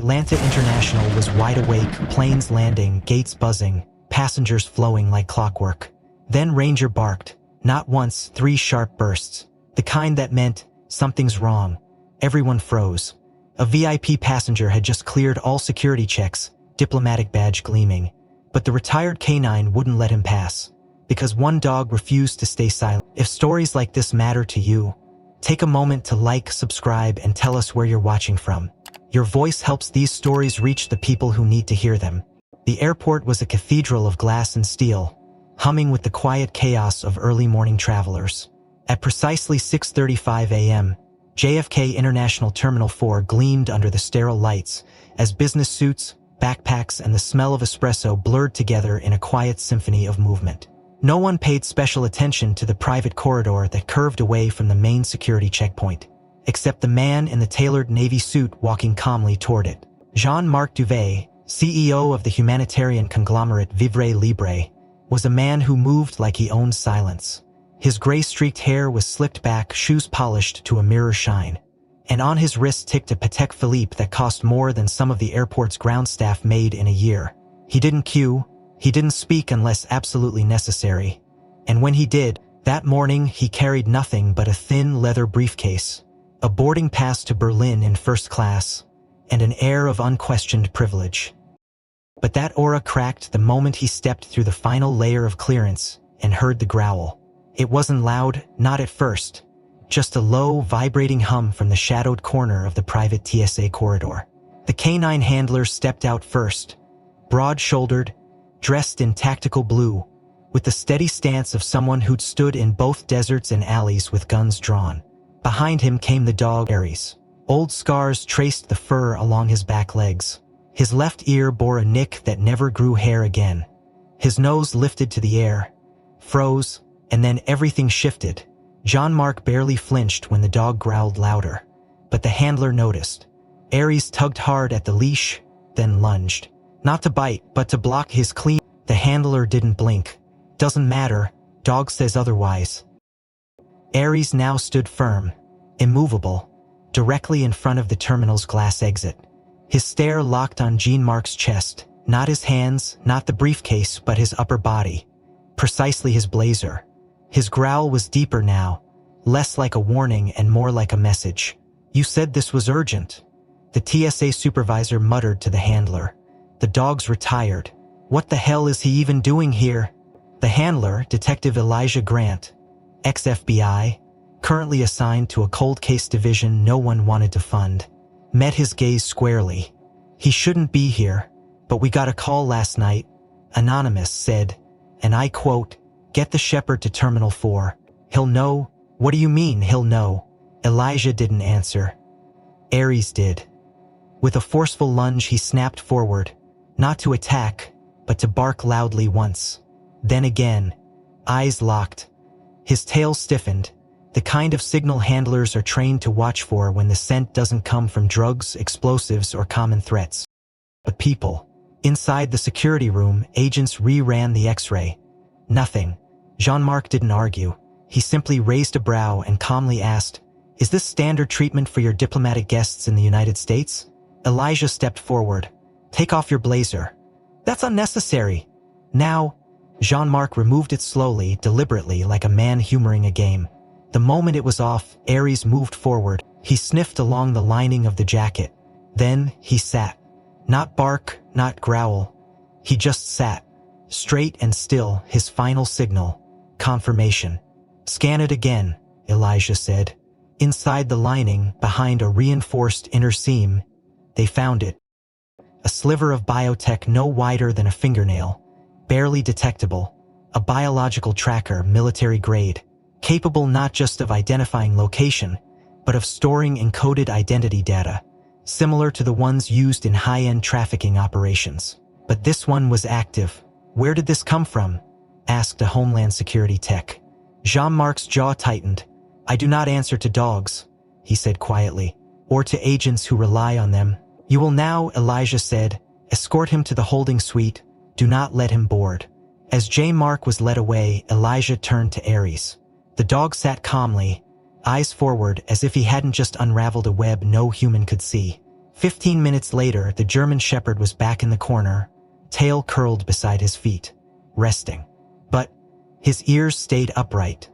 Atlanta International was wide awake, planes landing, gates buzzing, passengers flowing like clockwork. Then Ranger barked, not once, 3 sharp bursts, the kind that meant, something's wrong. Everyone froze. A VIP passenger had just cleared all security checks, diplomatic badge gleaming. But the retired canine wouldn't let him pass, because one dog refused to stay silent. If stories like this matter to you, take a moment to like, subscribe, and tell us where you're watching from. Your voice helps these stories reach the people who need to hear them. The airport was a cathedral of glass and steel, humming with the quiet chaos of early morning travelers. At precisely 6:35 a.m., JFK International Terminal 4 gleamed under the sterile lights as business suits, backpacks, and the smell of espresso blurred together in a quiet symphony of movement. No one paid special attention to the private corridor that curved away from the main security checkpoint, except the man in the tailored navy suit walking calmly toward it. Jean-Marc Duvet, CEO of the humanitarian conglomerate Vivre Libre, was a man who moved like he owned silence. His gray-streaked hair was slicked back, shoes polished to a mirror shine, and on his wrist ticked a Patek Philippe that cost more than some of the airport's ground staff made in a year. He didn't queue, he didn't speak unless absolutely necessary, and when he did, that morning he carried nothing but a thin leather briefcase, a boarding pass to Berlin in first class, and an air of unquestioned privilege. But that aura cracked the moment he stepped through the final layer of clearance and heard the growl. It wasn't loud, not at first, just a low, vibrating hum from the shadowed corner of the private TSA corridor. The canine handler stepped out first, broad-shouldered, dressed in tactical blue, with the steady stance of someone who'd stood in both deserts and alleys with guns drawn. Behind him came the dog Aries. Old scars traced the fur along his back legs. His left ear bore a nick that never grew hair again. His nose lifted to the air, froze, and then everything shifted. Jean-Marc barely flinched when the dog growled louder, but the handler noticed. Aries tugged hard at the leash, then lunged. Not to bite, but to block his clean. The handler didn't blink. Doesn't matter, dog says otherwise. Aries now stood firm, immovable, directly in front of the terminal's glass exit. His stare locked on Jean-Marc's chest, not his hands, not the briefcase, but his upper body, precisely his blazer. His growl was deeper now, less like a warning and more like a message. You said this was urgent. The TSA supervisor muttered to the handler. The dog's retired. What the hell is he even doing here? The handler, Detective Elijah Grant, ex-FBI, currently assigned to a cold case division no one wanted to fund, met his gaze squarely. He shouldn't be here, but we got a call last night. Anonymous said, and I quote, "Get the shepherd to Terminal 4. He'll know." What do you mean, he'll know? Elijah didn't answer. Aries did. With a forceful lunge, he snapped forward, not to attack, but to bark loudly once. Then again, eyes locked. His tail stiffened, the kind of signal handlers are trained to watch for when the scent doesn't come from drugs, explosives, or common threats. But people. Inside the security room, agents re-ran the X-ray. Nothing. Jean-Marc didn't argue. He simply raised a brow and calmly asked, "Is this standard treatment for your diplomatic guests in the United States?" Elijah stepped forward. "Take off your blazer." "That's unnecessary." "Now." Jean-Marc removed it slowly, deliberately, like a man humoring a game. The moment it was off, Aries moved forward. He sniffed along the lining of the jacket. Then he sat. Not bark, not growl. He just sat. Straight and still, his final signal. Confirmation. "Scan it again," Elijah said. Inside the lining, behind a reinforced inner seam, they found it. A sliver of biotech no wider than a fingernail, barely detectable. A biological tracker, military grade, capable not just of identifying location, but of storing encoded identity data, similar to the ones used in high-end trafficking operations. But this one was active. "Where did this come from?" asked a Homeland Security tech. Jean-Marc's jaw tightened. "I do not answer to dogs," he said quietly, "or to agents who rely on them. You will now," Elijah said, "escort him to the holding suite. Do not let him board." As Jean-Marc was led away, Elijah turned to Aries. The dog sat calmly, eyes forward as if he hadn't just unraveled a web no human could see. 15 minutes later, the German Shepherd was back in the corner, tail curled beside his feet, resting. But his ears stayed upright,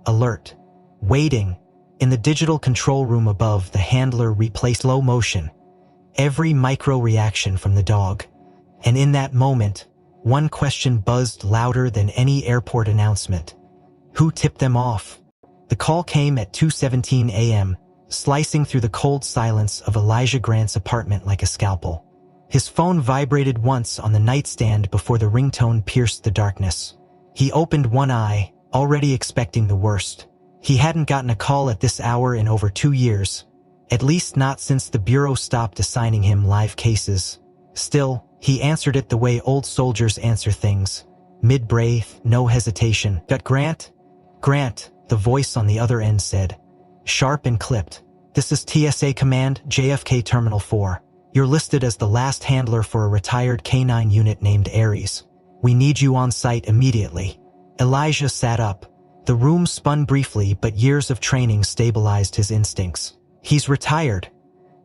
alert, waiting. In the digital control room above, the handler replayed slow motion, every micro-reaction from the dog. And in that moment, one question buzzed louder than any airport announcement. Who tipped them off? The call came at 2:17 a.m., slicing through the cold silence of Elijah Grant's apartment like a scalpel. His phone vibrated once on the nightstand before the ringtone pierced the darkness. He opened one eye, already expecting the worst. He hadn't gotten a call at this hour in over 2 years, at least not since the Bureau stopped assigning him live cases. Still, he answered it the way old soldiers answer things. Mid-breath, no hesitation. "Got Grant?" "Grant," the voice on the other end said, sharp and clipped. "This is TSA Command, JFK Terminal 4. You're listed as the last handler for a retired K-9 unit named Aries. We need you on site immediately." Elijah sat up. The room spun briefly, but years of training stabilized his instincts. "He's retired.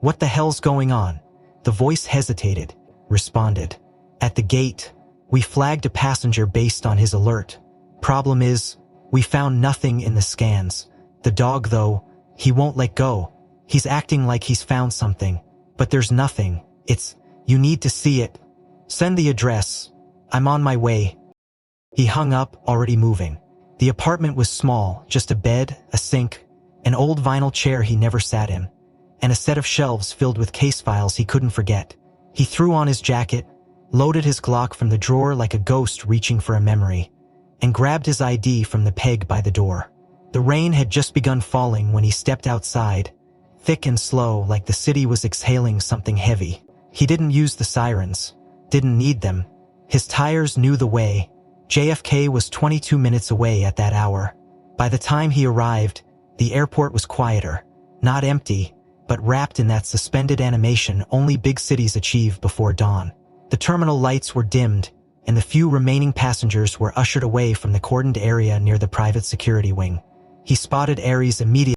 What the hell's going on?" The voice hesitated, responded. "At the gate, we flagged a passenger based on his alert. Problem is, we found nothing in the scans. The dog, though, he won't let go. He's acting like he's found something, but there's nothing. You need to see it. Send the address. I'm on my way." He hung up, already moving. The apartment was small, just a bed, a sink, an old vinyl chair he never sat in, and a set of shelves filled with case files he couldn't forget. He threw on his jacket, loaded his Glock from the drawer like a ghost reaching for a memory, and grabbed his ID from the peg by the door. The rain had just begun falling when he stepped outside, thick and slow, like the city was exhaling something heavy. He didn't use the sirens, didn't need them. His tires knew the way. JFK was 22 minutes away at that hour. By the time he arrived, the airport was quieter, not empty, but wrapped in that suspended animation only big cities achieve before dawn. The terminal lights were dimmed, and the few remaining passengers were ushered away from the cordoned area near the private security wing. He spotted Aries immediately.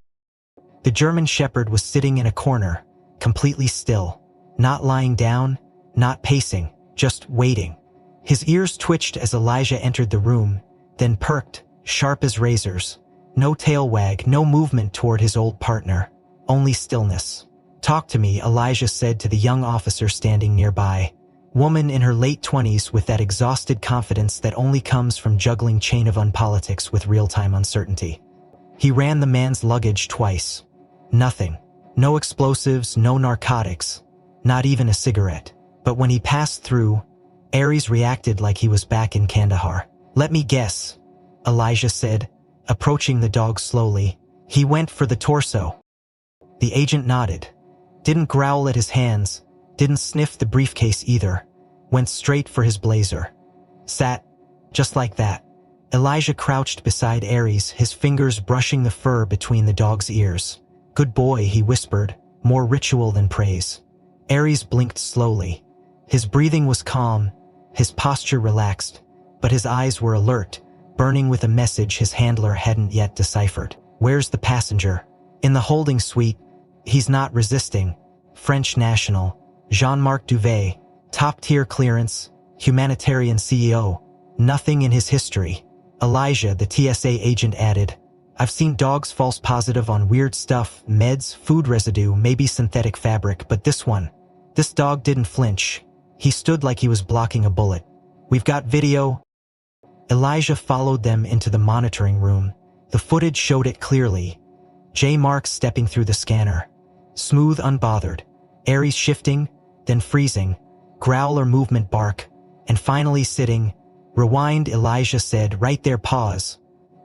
The German Shepherd was sitting in a corner, completely still, not lying down, not pacing, just waiting. His ears twitched as Elijah entered the room, then perked, sharp as razors. No tail wag, no movement toward his old partner, only stillness. "Talk to me," Elijah said to the young officer standing nearby. Woman in her late 20s with that exhausted confidence that only comes from juggling chain of unpolitics with real-time uncertainty. He ran the man's luggage twice. Nothing. No explosives, no narcotics, not even a cigarette. But when he passed through, Aries reacted like he was back in Kandahar. "Let me guess," Elijah said, approaching the dog slowly. "He went for the torso." The agent nodded. Didn't growl at his hands, didn't sniff the briefcase either. Went straight for his blazer. Sat, just like that. Elijah crouched beside Aries, his fingers brushing the fur between the dog's ears. "Good boy," he whispered, more ritual than praise. Aries blinked slowly. His breathing was calm, his posture relaxed, but his eyes were alert, burning with a message his handler hadn't yet deciphered. "Where's the passenger?" "In the holding suite. He's not resisting." French national, Jean-Marc Duvet, top-tier clearance, humanitarian CEO. Nothing in his history. Elijah, the TSA agent, added, "I've seen dogs false positive on weird stuff, meds, food residue, maybe synthetic fabric, but this dog didn't flinch. He stood like he was blocking a bullet. We've got video." Elijah followed them into the monitoring room. The footage showed it clearly. J. Marks stepping through the scanner. Smooth, unbothered. Aries shifting, then freezing. Growl or movement bark. And finally sitting. "Rewind," Elijah said, "right there, Paws.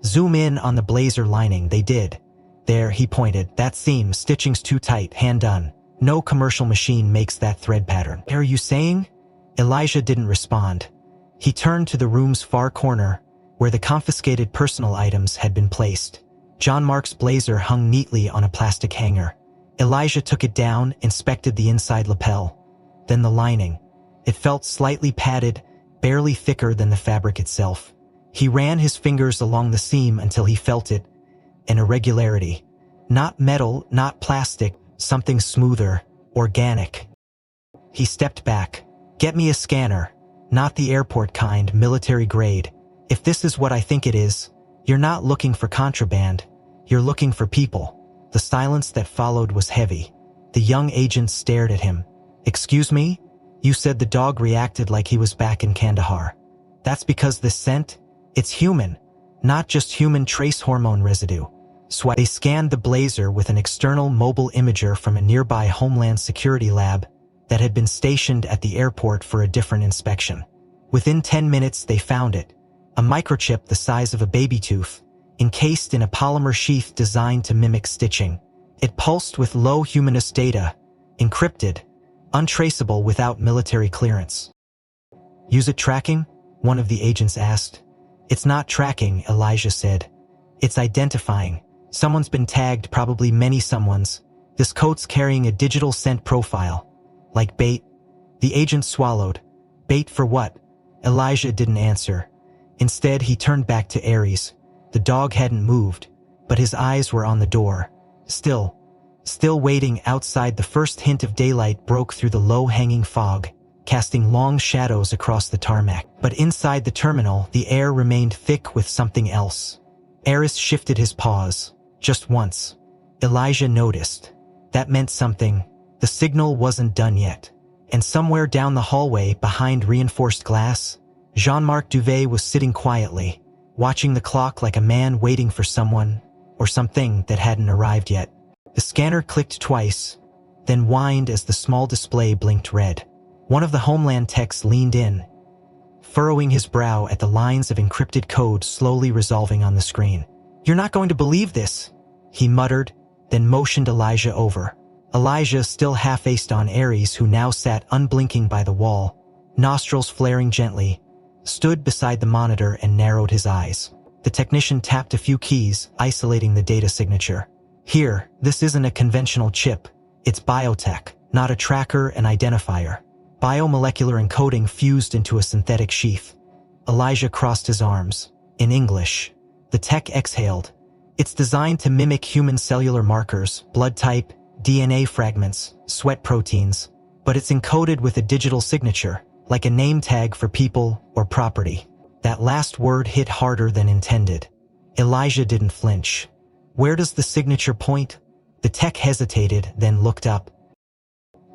Zoom in on the blazer lining." They did. "There," he pointed. "That seam, stitching's too tight, hand done. No commercial machine makes that thread pattern." "Are you saying?" Elijah didn't respond. He turned to the room's far corner, where the confiscated personal items had been placed. John Mark's blazer hung neatly on a plastic hanger. Elijah took it down, inspected the inside lapel. Then the lining. It felt slightly padded, barely thicker than the fabric itself. He ran his fingers along the seam until he felt it. An irregularity. Not metal, not plastic, something smoother, organic. He stepped back. Get me a scanner. Not the airport kind, military grade. If this is what I think it is, you're not looking for contraband. You're looking for people. The silence that followed was heavy. The young agent stared at him. Excuse me? You said the dog reacted like he was back in Kandahar. That's because this scent? It's human. Not just human trace hormone residue. They scanned the blazer with an external mobile imager from a nearby Homeland Security lab that had been stationed at the airport for a different inspection. Within 10 minutes, they found it. A microchip the size of a baby tooth, encased in a polymer sheath designed to mimic stitching. It pulsed with low humanist data, encrypted, untraceable without military clearance. Use it tracking? One of the agents asked. It's not tracking, Elijah said. It's identifying. Someone's been tagged, probably many someones. This code's carrying a digital scent profile. Like bait? The agent swallowed. Bait for what? Elijah didn't answer. Instead, he turned back to Aries. The dog hadn't moved, but his eyes were on the door. Still waiting outside. The first hint of daylight broke through the low-hanging fog, casting long shadows across the tarmac. But inside the terminal, the air remained thick with something else. Aries shifted his paws. Just once. Elijah noticed. That meant something. The signal wasn't done yet. And somewhere down the hallway, behind reinforced glass, Jean-Marc Duvet was sitting quietly, watching the clock like a man waiting for someone or something that hadn't arrived yet. The scanner clicked twice, then whined as the small display blinked red. One of the Homeland techs leaned in, furrowing his brow at the lines of encrypted code slowly resolving on the screen. You're not going to believe this, he muttered, then motioned Elijah over. Elijah, still half-aced on Aries, who now sat unblinking by the wall, nostrils flaring gently, stood beside the monitor and narrowed his eyes. The technician tapped a few keys, isolating the data signature. Here, this isn't a conventional chip. It's biotech, not a tracker and identifier. Biomolecular encoding fused into a synthetic sheath. Elijah crossed his arms. In English. The tech exhaled. It's designed to mimic human cellular markers, blood type, DNA fragments, sweat proteins, but it's encoded with a digital signature, like a name tag for people or property. That last word hit harder than intended. Elijah didn't flinch. Where does the signature point? The tech hesitated, then looked up.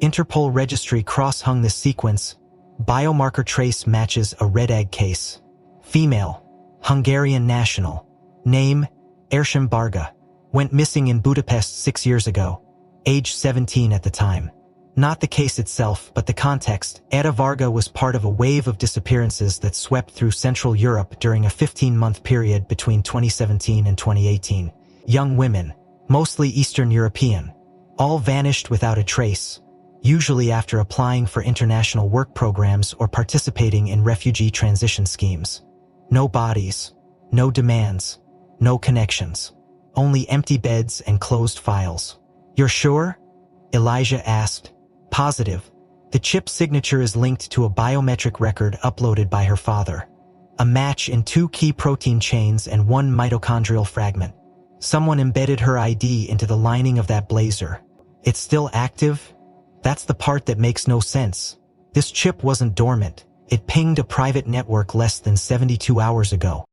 Interpol registry cross-hung the sequence. Biomarker trace matches a red egg case. Female. Hungarian national. Name, Ersham Barga. Went missing in Budapest 6 years ago. Age 17 at the time. Not the case itself, but the context. Eda Varga was part of a wave of disappearances that swept through Central Europe during a 15-month period between 2017 and 2018. Young women, mostly Eastern European, all vanished without a trace, usually after applying for international work programs or participating in refugee transition schemes. No bodies, no demands, no connections, only empty beds and closed files. You're sure? Elijah asked. Positive. The chip signature is linked to a biometric record uploaded by her father. A match in 2 key protein chains and 1 mitochondrial fragment. Someone embedded her ID into the lining of that blazer. It's still active? That's the part that makes no sense. This chip wasn't dormant. It pinged a private network less than 72 hours ago.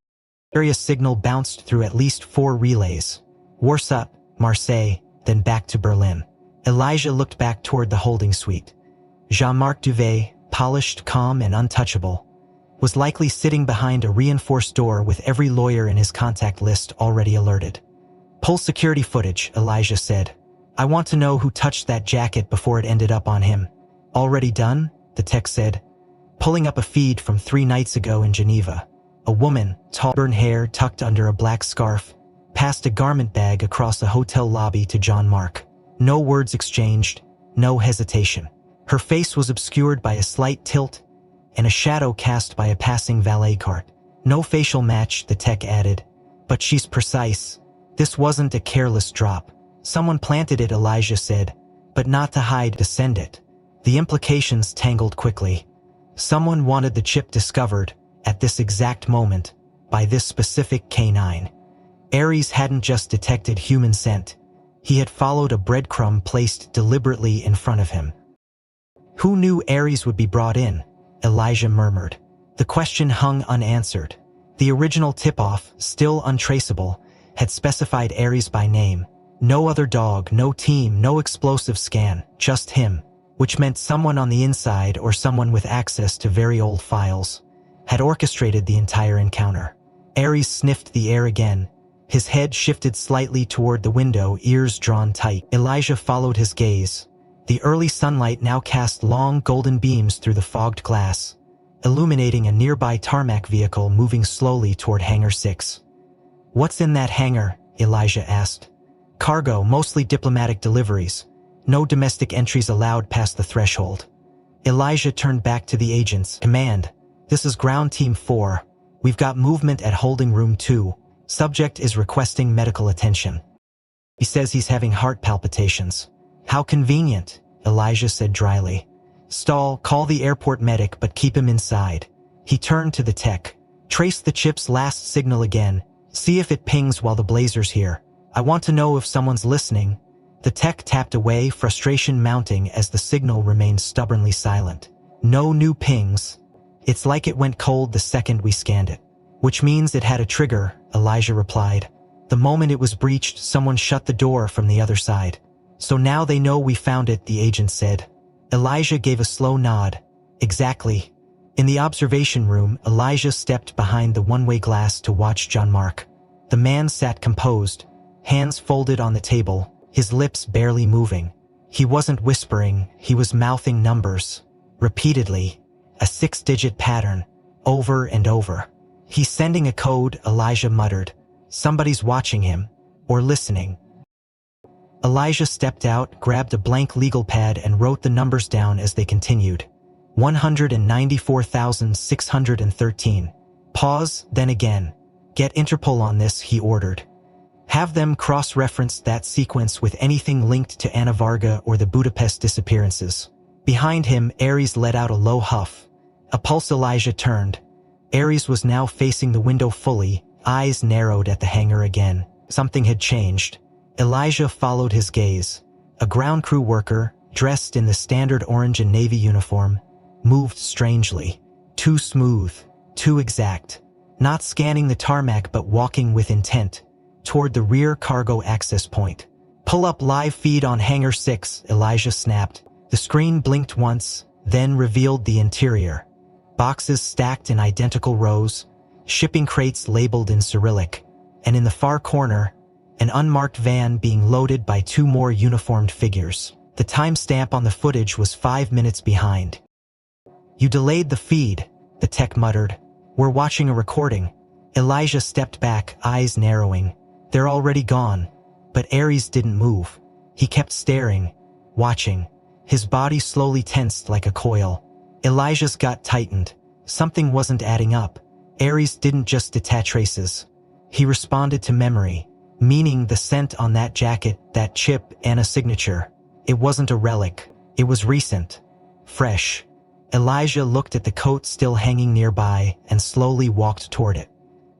Area signal bounced through at least 4 relays. Warsaw, Marseille, then back to Berlin. Elijah looked back toward the holding suite. Jean-Marc Duvet, polished, calm, and untouchable, was likely sitting behind a reinforced door with every lawyer in his contact list already alerted. Pull security footage, Elijah said. I want to know who touched that jacket before it ended up on him. Already done? The tech said, pulling up a feed from 3 nights ago in Geneva. A woman, tall, burnt hair tucked under a black scarf, passed a garment bag across the hotel lobby to Jean-Marc. No words exchanged, no hesitation. Her face was obscured by a slight tilt and a shadow cast by a passing valet cart. No facial match, the tech added. But she's precise. This wasn't a careless drop. Someone planted it, Elijah said, but not to hide, to send it. The implications tangled quickly. Someone wanted the chip discovered, at this exact moment, by this specific canine. Aries hadn't just detected human scent. He had followed a breadcrumb placed deliberately in front of him. Who knew Ares would be brought in? Elijah murmured. The question hung unanswered. The original tip-off, still untraceable, had specified Ares by name. No other dog, no team, no explosive scan, just him, which meant someone on the inside or someone with access to very old files had orchestrated the entire encounter. Ares sniffed the air again. His head shifted slightly toward the window, ears drawn tight. Elijah followed his gaze. The early sunlight now cast long golden beams through the fogged glass, illuminating a nearby tarmac vehicle moving slowly toward Hangar 6. "What's in that hangar?" Elijah asked. "Cargo, mostly diplomatic deliveries. No domestic entries allowed past the threshold." Elijah turned back to the agents. "Command, this is Ground Team 4. We've got movement at Holding Room 2. Subject is requesting medical attention. He says he's having heart palpitations." "How convenient," Elijah said dryly. "Stall, call the airport medic but keep him inside." He turned to the tech. "Trace the chip's last signal again. See if it pings while the blazer's here. I want to know if someone's listening." The tech tapped away, frustration mounting as the signal remained stubbornly silent. "No new pings. It's like it went cold the second we scanned it." "Which means it had a trigger," Elijah replied. "The moment it was breached, someone shut the door from the other side." "So now they know we found it," the agent said. Elijah gave a slow nod. "Exactly." In the observation room, Elijah stepped behind the one-way glass to watch Jean-Marc. The man sat composed, hands folded on the table, his lips barely moving. He wasn't whispering, he was mouthing numbers. Repeatedly, a 6-digit pattern, over and over. "He's sending a code," Elijah muttered. "Somebody's watching him, or listening." Elijah stepped out, grabbed a blank legal pad and wrote the numbers down as they continued. 194,613. Pause, then again. "Get Interpol on this," he ordered. "Have them cross-reference that sequence with anything linked to Anna Varga or the Budapest disappearances." Behind him, Ares let out a low huff. A pulse. Elijah turned. Ares was now facing the window fully, eyes narrowed at the hangar again. Something had changed. Elijah followed his gaze. A ground crew worker, dressed in the standard orange and navy uniform, moved strangely. Too smooth, too exact. Not scanning the tarmac but walking with intent, toward the rear cargo access point. "Pull up live feed on Hangar 6, Elijah snapped. The screen blinked once, then revealed the interior. Boxes stacked in identical rows, shipping crates labeled in Cyrillic, and in the far corner, an unmarked van being loaded by 2 more uniformed figures. The timestamp on the footage was 5 minutes behind. "You delayed the feed," the tech muttered. "We're watching a recording." Elijah stepped back, eyes narrowing. "They're already gone." But Ares didn't move. He kept staring, watching. His body slowly tensed like a coil. Elijah's gut tightened. Something wasn't adding up. Ares didn't just detach traces. He responded to memory. Meaning the scent on that jacket, that chip, and a signature. It wasn't a relic. It was recent. Fresh. Elijah looked at the coat still hanging nearby and slowly walked toward it.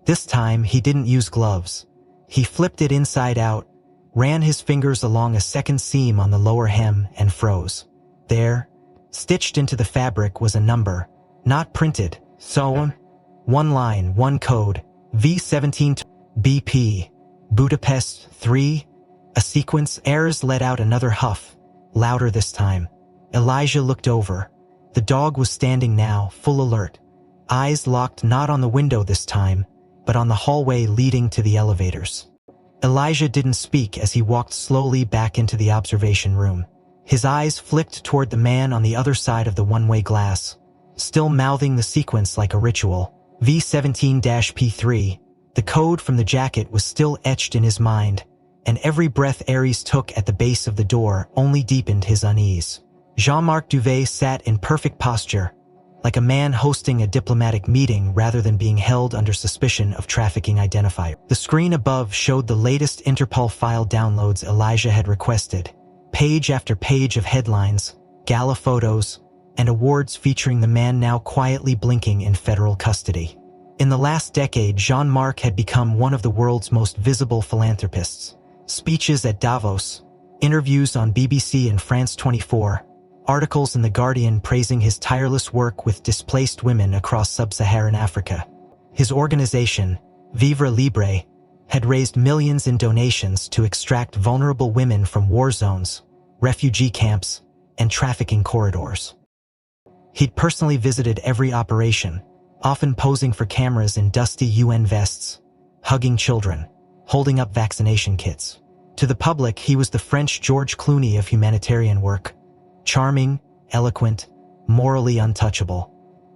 This time, he didn't use gloves. He flipped it inside out, ran his fingers along a second seam on the lower hem, and froze. There, stitched into the fabric, was a number. Not printed. Sewn. One line, one code. V17 BP. Budapest 3. A sequence. Ares let out another huff, louder this time. Elijah looked over. The dog was standing now, full alert. Eyes locked not on the window this time, but on the hallway leading to the elevators. Elijah didn't speak as he walked slowly back into the observation room. His eyes flicked toward the man on the other side of the one-way glass, still mouthing the sequence like a ritual. V17-P3. The code from the jacket was still etched in his mind, and every breath Ares took at the base of the door only deepened his unease. Jean-Marc Duvet sat in perfect posture, like a man hosting a diplomatic meeting rather than being held under suspicion of trafficking identifier. The screen above showed the latest Interpol file downloads Elijah had requested. Page after page of headlines, gala photos, and awards featuring the man now quietly blinking in federal custody. In the last decade, Jean-Marc had become one of the world's most visible philanthropists. Speeches at Davos, interviews on BBC and France 24, articles in The Guardian praising his tireless work with displaced women across sub-Saharan Africa. His organization, Vivre Libre, had raised millions in donations to extract vulnerable women from war zones, refugee camps, and trafficking corridors. He'd personally visited every operation, often posing for cameras in dusty UN vests, hugging children, holding up vaccination kits. To the public, he was the French George Clooney of humanitarian work, charming, eloquent, morally untouchable.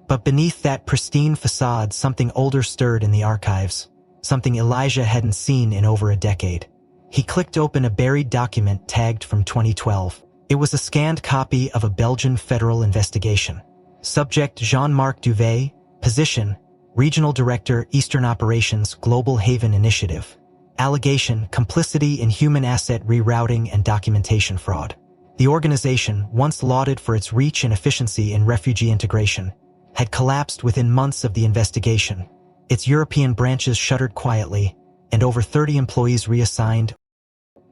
But beneath that pristine facade, something older stirred in the archives, something Elijah hadn't seen in over a decade. He clicked open a buried document tagged from 2012. It was a scanned copy of a Belgian federal investigation. Subject Jean-Marc Duvet, position, Regional Director, Eastern Operations, Global Haven Initiative. Allegation, complicity in human asset rerouting and documentation fraud. The organization, once lauded for its reach and efficiency in refugee integration, had collapsed within months of the investigation. Its European branches shuttered quietly, and over 30 employees reassigned.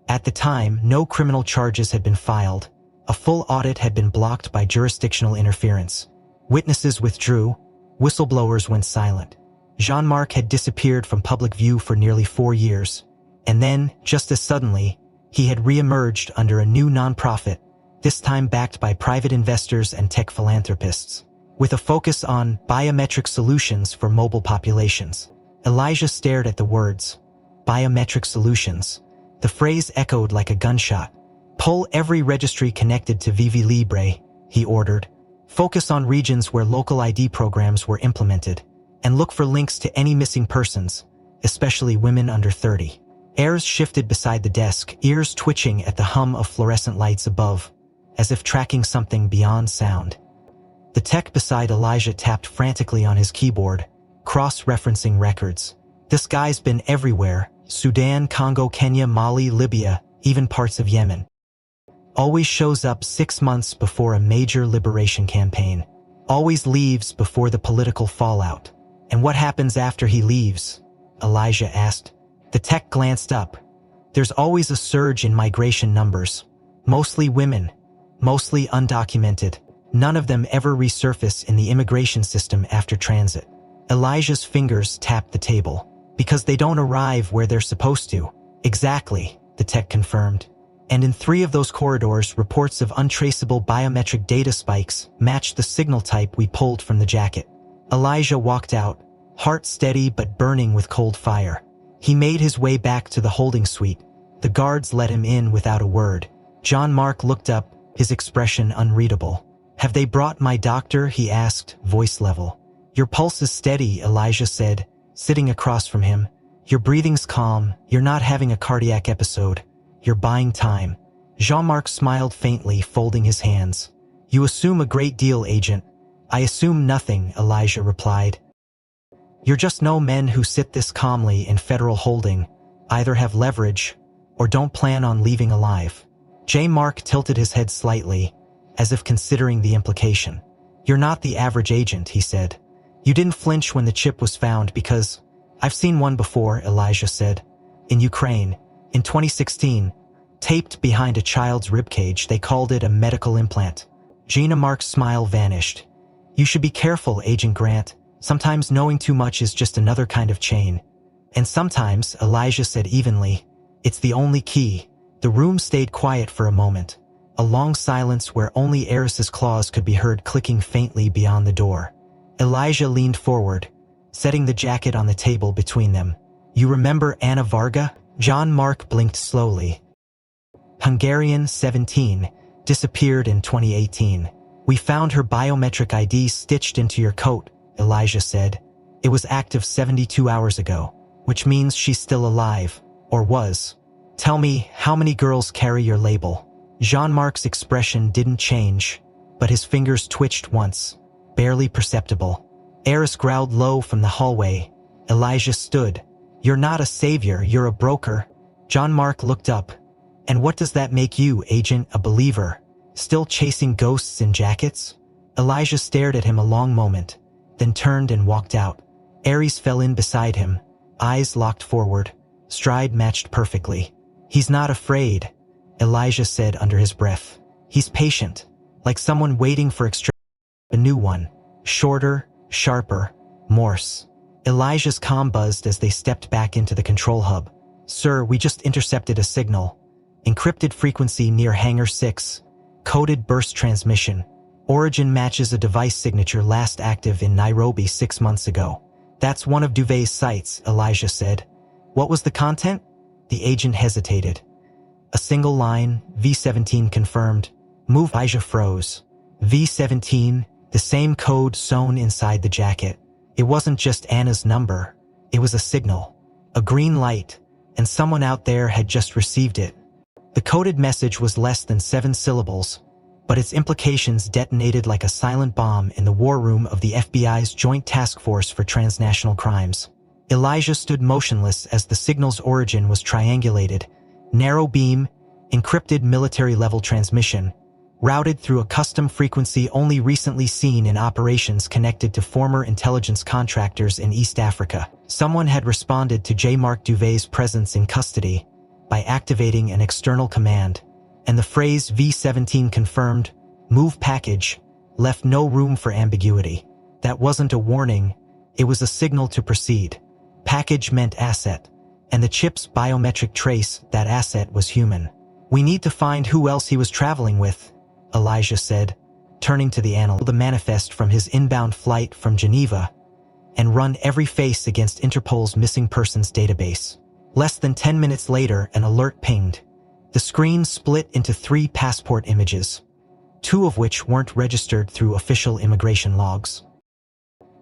At the time, no criminal charges had been filed. A full audit had been blocked by jurisdictional interference. Witnesses withdrew. Whistleblowers went silent. Jean-Marc had disappeared from public view for nearly 4 years. And then, just as suddenly, he had re-emerged under a new nonprofit, this time backed by private investors and tech philanthropists. With a focus on biometric solutions for mobile populations. Elijah stared at the words, biometric solutions. The phrase echoed like a gunshot. Pull every registry connected to Vivi Libre, he ordered. Focus on regions where local ID programs were implemented, and look for links to any missing persons, especially women under 30. Ayers shifted beside the desk, ears twitching at the hum of fluorescent lights above, as if tracking something beyond sound. The tech beside Elijah tapped frantically on his keyboard, cross-referencing records. This guy's been everywhere: Sudan, Congo, Kenya, Mali, Libya, even parts of Yemen. Always shows up 6 months before a major liberation campaign. Always leaves before the political fallout. And what happens after he leaves? Elijah asked. The tech glanced up. There's always a surge in migration numbers. Mostly women. Mostly undocumented. None of them ever resurface in the immigration system after transit. Elijah's fingers tapped the table. Because they don't arrive where they're supposed to. Exactly, the tech confirmed. And in 3 of those corridors, reports of untraceable biometric data spikes matched the signal type we pulled from the jacket. Elijah walked out, heart steady but burning with cold fire. He made his way back to the holding suite. The guards let him in without a word. Jean-Marc looked up, his expression unreadable. Have they brought my doctor? He asked, voice level. Your pulse is steady, Elijah said, sitting across from him. Your breathing's calm. You're not having a cardiac episode. You're buying time. Jean-Marc smiled faintly, folding his hands. You assume a great deal, Agent. I assume nothing, Elijah replied. You're just no men who sit this calmly in federal holding, either have leverage or don't plan on leaving alive. Jean-Marc tilted his head slightly, as if considering the implication. You're not the average agent, he said. You didn't flinch when the chip was found because I've seen one before, Elijah said. In Ukraine. In 2016, taped behind a child's ribcage, they called it a medical implant. Jean-Marc's smile vanished. You should be careful, Agent Grant. Sometimes knowing too much is just another kind of chain. And sometimes, Elijah said evenly, it's the only key. The room stayed quiet for a moment. A long silence where only Eris's claws could be heard clicking faintly beyond the door. Elijah leaned forward, setting the jacket on the table between them. You remember Anna Varga? Jean-Marc blinked slowly. Hungarian, 17, disappeared in 2018. We found her biometric ID stitched into your coat, Elijah said. It was active 72 hours ago, which means she's still alive, or was. Tell me, how many girls carry your label? Jean-Marc's expression didn't change, but his fingers twitched once, barely perceptible. Eris growled low from the hallway. Elijah stood. You're not a savior, you're a broker. Jean-Marc looked up. And what does that make you, Agent, a believer? Still chasing ghosts in jackets? Elijah stared at him a long moment, then turned and walked out. Ares fell in beside him, eyes locked forward, stride matched perfectly. He's not afraid, Elijah said under his breath. He's patient, like someone waiting for a new one. Shorter, sharper, Morse. Elijah's comm buzzed as they stepped back into the control hub. "Sir, we just intercepted a signal. Encrypted frequency near Hangar 6. Coded burst transmission. Origin matches a device signature last active in Nairobi 6 months ago." "That's one of Duvay's sites," Elijah said. "What was the content?" The agent hesitated. "A single line, V17 confirmed." Elijah froze. V17, the same code sewn inside the jacket. It wasn't just Anna's number. It was a signal. A green light, and someone out there had just received it. The coded message was less than 7 syllables, but its implications detonated like a silent bomb in the war room of the FBI's Joint Task Force for Transnational Crimes. Elijah stood motionless as the signal's origin was triangulated. Narrow beam, encrypted military-level transmission, routed through a custom frequency only recently seen in operations connected to former intelligence contractors in East Africa. Someone had responded to J. Mark Duvay's presence in custody by activating an external command, and the phrase V17 confirmed, move package, left no room for ambiguity. That wasn't a warning, it was a signal to proceed. Package meant asset, and the chip's biometric trace that asset was human. "We need to find who else he was traveling with," Elijah said, turning to the analyst, the manifest from his inbound flight from Geneva, and run every face against Interpol's missing persons database. Less than 10 minutes later, an alert pinged. The screen split into 3 passport images, 2 of which weren't registered through official immigration logs.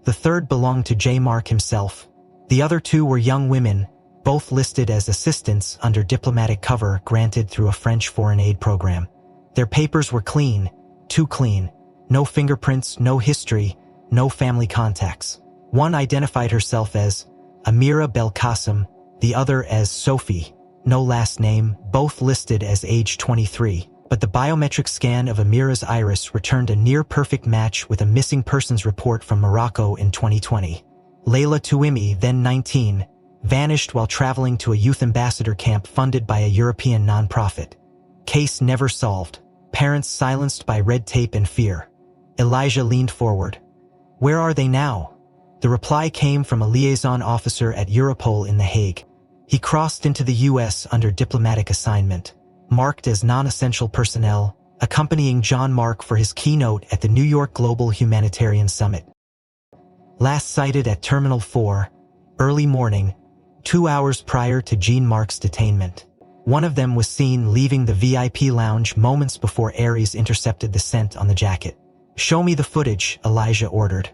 The third belonged to J. Mark himself. The other 2 were young women, both listed as assistants under diplomatic cover granted through a French foreign aid program. Their papers were clean, too clean. No fingerprints, no history, no family contacts. One identified herself as Amira Belkacem, the other as Sophie, no last name, both listed as age 23. But the biometric scan of Amira's iris returned a near-perfect match with a missing persons report from Morocco in 2020. Layla Touimi, then 19, vanished while traveling to a youth ambassador camp funded by a European nonprofit. Case never solved. Parents silenced by red tape and fear. Elijah leaned forward. "Where are they now?" The reply came from a liaison officer at Europol in The Hague. He crossed into the U.S. under diplomatic assignment, marked as non-essential personnel, accompanying John Mark for his keynote at the New York Global Humanitarian Summit. Last sighted at Terminal 4, early morning, 2 hours prior to Jean Mark's detainment. One of them was seen leaving the VIP lounge moments before Ares intercepted the scent on the jacket. "Show me the footage," Elijah ordered.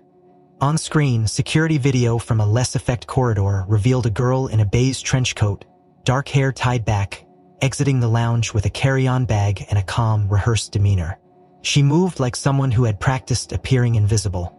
On screen, security video from a less-effect corridor revealed a girl in a beige trench coat, dark hair tied back, exiting the lounge with a carry-on bag and a calm, rehearsed demeanor. She moved like someone who had practiced appearing invisible.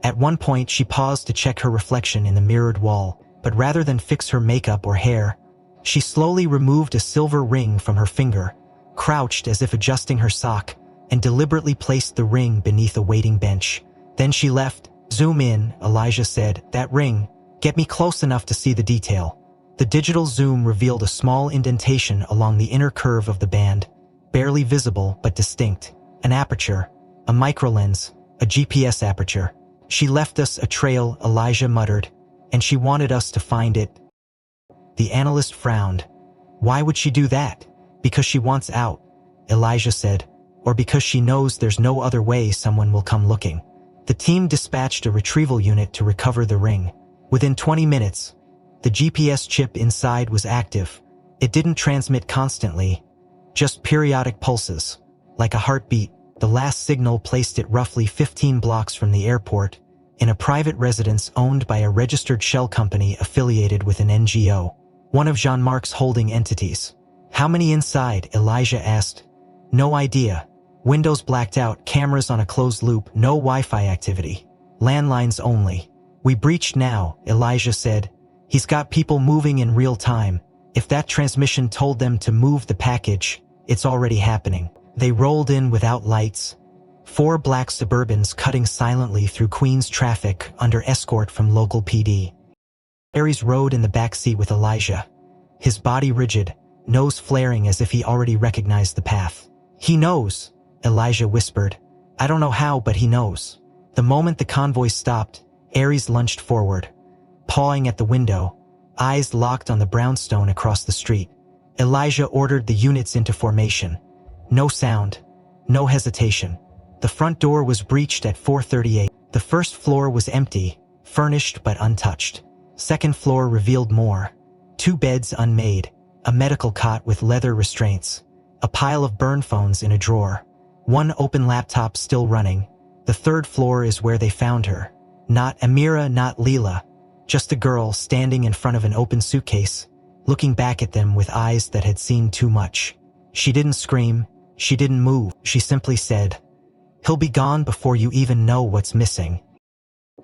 At one point, she paused to check her reflection in the mirrored wall, but rather than fix her makeup or hair, she slowly removed a silver ring from her finger, crouched as if adjusting her sock, and deliberately placed the ring beneath a waiting bench. Then she left. "Zoom in," Elijah said. "That ring. Get me close enough to see the detail." The digital zoom revealed a small indentation along the inner curve of the band, barely visible but distinct. An aperture, a microlens, a GPS aperture. "She left us a trail," Elijah muttered, "and she wanted us to find it." The analyst frowned. "Why would she do that?" "Because she wants out," Elijah said, "or because she knows there's no other way someone will come looking." The team dispatched a retrieval unit to recover the ring. Within 20 minutes, the GPS chip inside was active. It didn't transmit constantly, just periodic pulses, like a heartbeat. The last signal placed it roughly 15 blocks from the airport, in a private residence owned by a registered shell company affiliated with an NGO, one of Jean Marc's holding entities. "How many inside?" Elijah asked. "No idea. Windows blacked out, cameras on a closed loop, no Wi-Fi activity. Landlines only." "We breached now," Elijah said. "He's got people moving in real time. If that transmission told them to move the package, it's already happening." They rolled in without lights. 4 black Suburbans cutting silently through Queens traffic under escort from local PD. Ares rode in the back seat with Elijah, his body rigid, nose flaring as if he already recognized the path. "He knows," Elijah whispered. I don't know how, but he knows. The moment the convoy stopped, Ares lunged forward, pawing at the window, eyes locked on the brownstone across the street. Elijah ordered the units into formation. No sound, no hesitation. The front door was breached at 4:38. The first floor was empty, furnished but untouched. Second floor revealed more. 2 beds unmade, a medical cot with leather restraints, a pile of burn phones in a drawer, 1 open laptop still running. The third floor is where they found her. Not Amira, not Leela, just a girl standing in front of an open suitcase, looking back at them with eyes that had seen too much. She didn't scream, she didn't move, she simply said, "He'll be gone before you even know what's missing."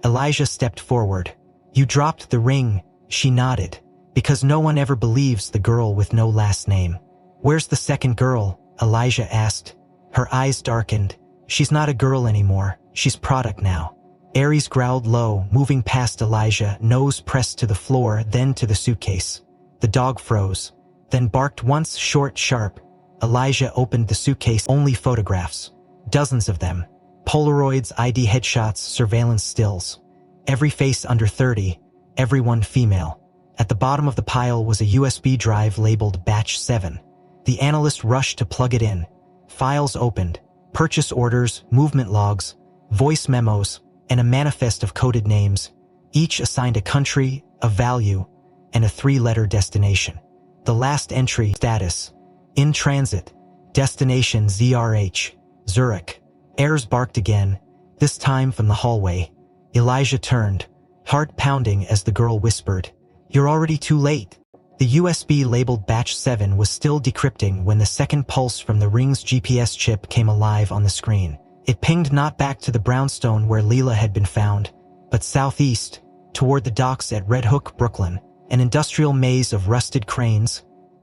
Elijah stepped forward. "You dropped the ring," she nodded, "because no one ever believes the girl with no last name." "Where's the second girl?" Elijah asked. Her eyes darkened. "She's not a girl anymore, she's product now." Ares growled low, moving past Elijah, nose pressed to the floor, then to the suitcase. The dog froze, then barked once, short, sharp. Elijah opened the suitcase. Only photographs. Dozens of them. Polaroids, ID headshots, surveillance stills. Every face under 30, everyone female. At the bottom of the pile was a USB drive labeled Batch 7. The analyst rushed to plug it in. Files opened. Purchase orders, movement logs, voice memos, and a manifest of coded names, each assigned a country, a value, and a 3-letter destination. The last entry, status, in transit, destination ZRH, Zurich. Ares barked again, this time from the hallway. Elijah turned, heart pounding as the girl whispered, "You're already too late." The USB labeled Batch 7 was still decrypting when the second pulse from the ring's GPS chip came alive on the screen. It pinged not back to the brownstone where Leela had been found, but southeast, toward the docks at Red Hook, Brooklyn, an industrial maze of rusted cranes,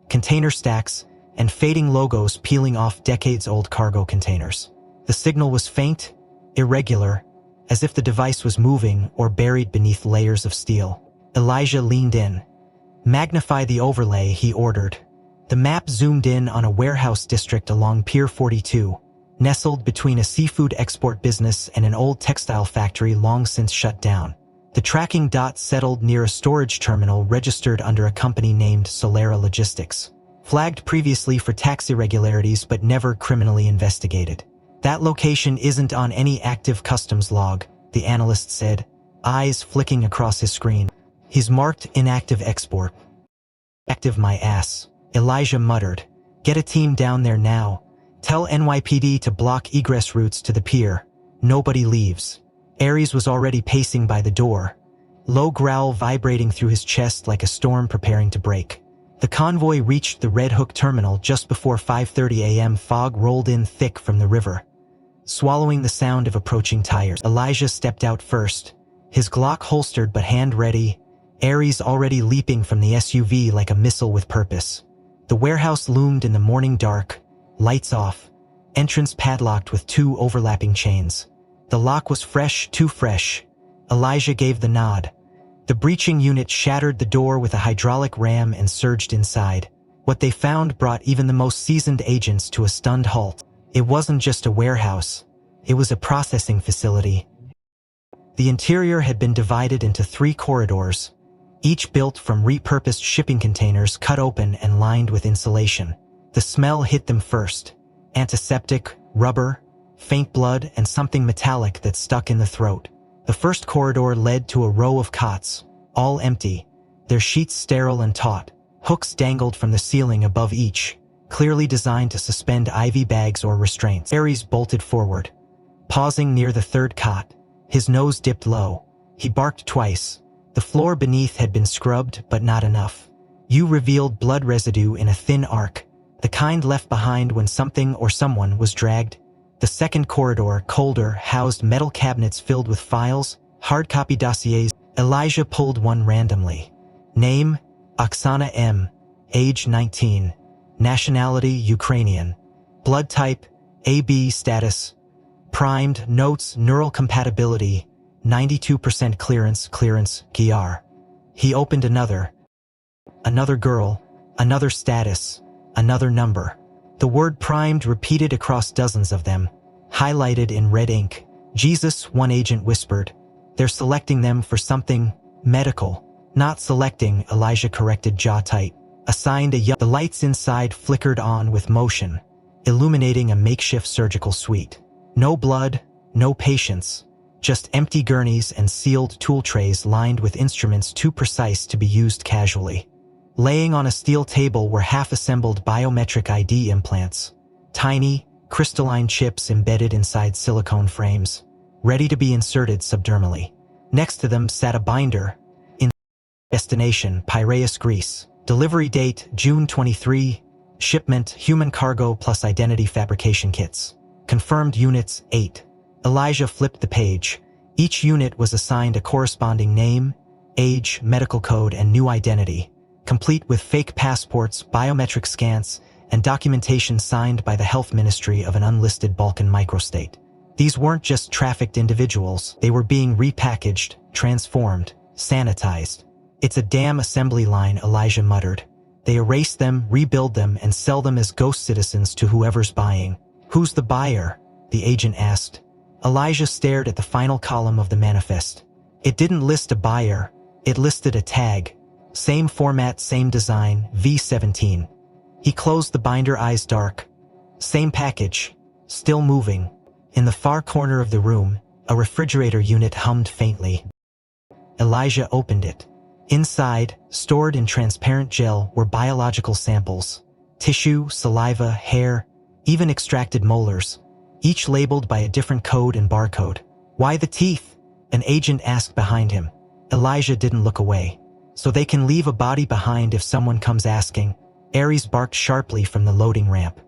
container stacks, and fading logos peeling off decades-old cargo containers. The signal was faint, irregular, as if the device was moving or buried beneath layers of steel. Elijah leaned in. "Magnify the overlay," he ordered. The map zoomed in on a warehouse district along Pier 42, nestled between a seafood export business and an old textile factory long since shut down. The tracking dot settled near a storage terminal registered under a company named Solera Logistics, flagged previously for tax irregularities but never criminally investigated. "That location isn't on any active customs log," the analyst said, eyes flicking across his screen. "He's marked inactive export." "Active my ass," Elijah muttered. "Get a team down there now. Tell NYPD to block egress routes to the pier. Nobody leaves." Ares was already pacing by the door, low growl vibrating through his chest like a storm preparing to break. The convoy reached the Red Hook terminal just before 5:30 a.m. Fog rolled in thick from the river, swallowing the sound of approaching tires. Elijah stepped out first, his Glock holstered but hand ready, Ares already leaping from the SUV like a missile with purpose. The warehouse loomed in the morning dark, lights off, entrance padlocked with 2 overlapping chains. The lock was fresh, too fresh. Elijah gave the nod. The breaching unit shattered the door with a hydraulic ram and surged inside. What they found brought even the most seasoned agents to a stunned halt. It wasn't just a warehouse. It was a processing facility. The interior had been divided into 3 corridors, each built from repurposed shipping containers cut open and lined with insulation. The smell hit them first. Antiseptic, rubber, faint blood, and something metallic that stuck in the throat. The first corridor led to a row of cots, all empty, their sheets sterile and taut. Hooks dangled from the ceiling above each, clearly designed to suspend IV bags or restraints. Ares bolted forward, pausing near the third cot. His nose dipped low. He barked twice. The floor beneath had been scrubbed, but not enough. You revealed blood residue in a thin arc, the kind left behind when something or someone was dragged. The second corridor, colder, housed metal cabinets filled with files, hard copy dossiers. Elijah pulled one randomly. Name, Oksana M. Age 19. Nationality, Ukrainian. Blood type, AB. Status, primed. Notes, neural compatibility, 92% clearance, GR. He opened another. Another girl, another status, another number. The word primed repeated across dozens of them. highlighted in red ink. Jesus, one agent whispered. They're selecting them for something medical. Not selecting, Elijah corrected, jaw tight. Assigned the lights inside flickered on with motion, illuminating a makeshift surgical suite. No blood, no patients, just empty gurneys and sealed tool trays lined with instruments too precise to be used casually. Laying on a steel table were half-assembled biometric ID implants, tiny, crystalline chips embedded inside silicone frames, ready to be inserted subdermally. Next to them sat a binder. Destination, Piraeus, Greece. Delivery date, June 23. Shipment, human cargo plus identity fabrication kits. Confirmed units, 8. Elijah flipped the page. Each unit was assigned a corresponding name, age, medical code, and new identity, complete with fake passports, biometric scans, and documentation signed by the health ministry of an unlisted Balkan microstate. These weren't just trafficked individuals, they were being repackaged, transformed, sanitized. It's a damn assembly line, Elijah muttered. They erase them, rebuild them, and sell them as ghost citizens to whoever's buying. Who's the buyer? The agent asked. Elijah stared at the final column of the manifest. It didn't list a buyer, it listed a tag. Same format, same design, V17. He closed the binder, eyes dark. Same package, still moving. In the far corner of the room, a refrigerator unit hummed faintly. Elijah opened it. Inside, stored in transparent gel, were biological samples. Tissue, saliva, hair, even extracted molars, each labeled by a different code and barcode. Why the teeth? An agent asked behind him. Elijah didn't look away. So they can leave a body behind if someone comes asking. Aries barked sharply from the loading ramp.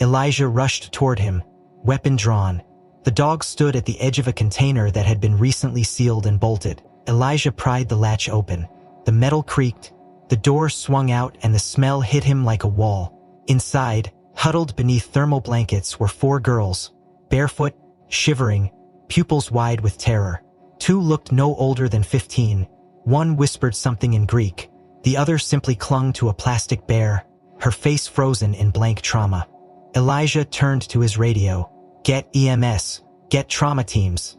Elijah rushed toward him, weapon drawn. The dog stood at the edge of a container that had been recently sealed and bolted. Elijah pried the latch open. The metal creaked, the door swung out, and the smell hit him like a wall. Inside, huddled beneath thermal blankets, were 4 girls, barefoot, shivering, pupils wide with terror. 2 looked no older than 15. One whispered something in Greek. The other simply clung to a plastic bear, her face frozen in blank trauma. Elijah turned to his radio. Get EMS, get trauma teams.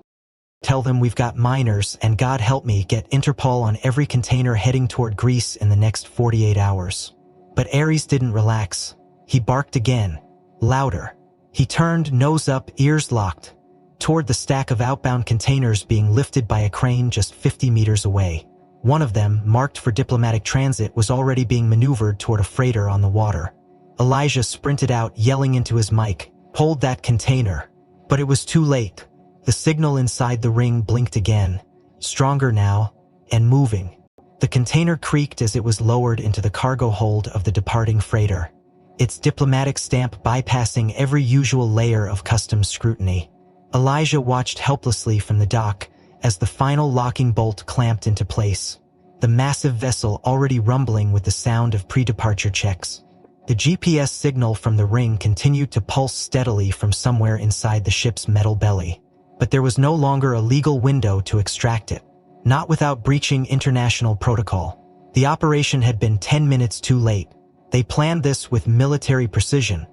Tell them we've got minors, and God help me, get Interpol on every container heading toward Greece in the next 48 hours. But Aries didn't relax. He barked again, louder. He turned, nose up, ears locked, toward the stack of outbound containers being lifted by a crane just 50 meters away. One of them, marked for diplomatic transit, was already being maneuvered toward a freighter on the water. Elijah sprinted out, yelling into his mic, "Hold that container!" But it was too late. The signal inside the ring blinked again, stronger now, and moving. The container creaked as it was lowered into the cargo hold of the departing freighter, its diplomatic stamp bypassing every usual layer of customs scrutiny. Elijah watched helplessly from the dock as the final locking bolt clamped into place, the massive vessel already rumbling with the sound of pre-departure checks. The GPS signal from the ring continued to pulse steadily from somewhere inside the ship's metal belly. But there was no longer a legal window to extract it, not without breaching international protocol. The operation had been 10 minutes too late. They planned this with military precision.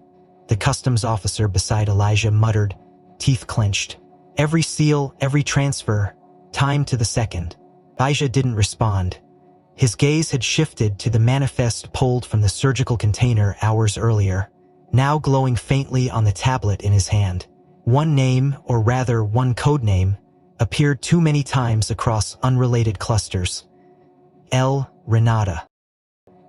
The customs officer beside Elijah muttered, teeth clenched. Every seal, every transfer, timed to the second. Elijah didn't respond. His gaze had shifted to the manifest pulled from the surgical container hours earlier, now glowing faintly on the tablet in his hand. One name, or rather one code name, appeared too many times across unrelated clusters. Renata.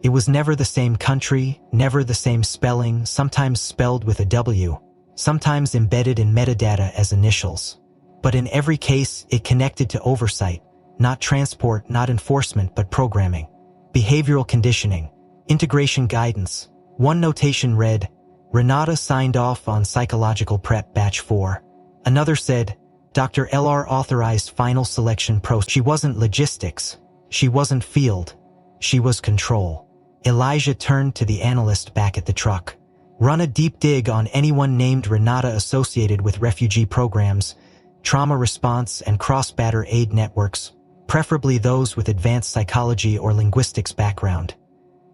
It was never the same country, never the same spelling, sometimes spelled with a W, sometimes embedded in metadata as initials. But in every case, it connected to oversight, not transport, not enforcement, but programming, behavioral conditioning, integration guidance. One notation read, Renata signed off on psychological prep batch 4. Another said, Dr. LR authorized final selection pro. She wasn't logistics. She wasn't field. She was control. Elijah turned to the analyst back at the truck. Run a deep dig on anyone named Renata associated with refugee programs, trauma response, and cross-border aid networks, preferably those with advanced psychology or linguistics background.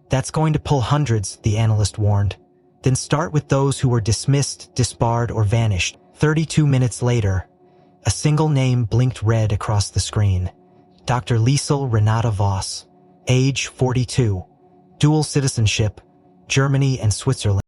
That's going to pull hundreds, the analyst warned. Then start with those who were dismissed, disbarred, or vanished. 32 minutes later, a single name blinked red across the screen. Dr. Liesel Renata Voss, age 42, dual citizenship, Germany and Switzerland.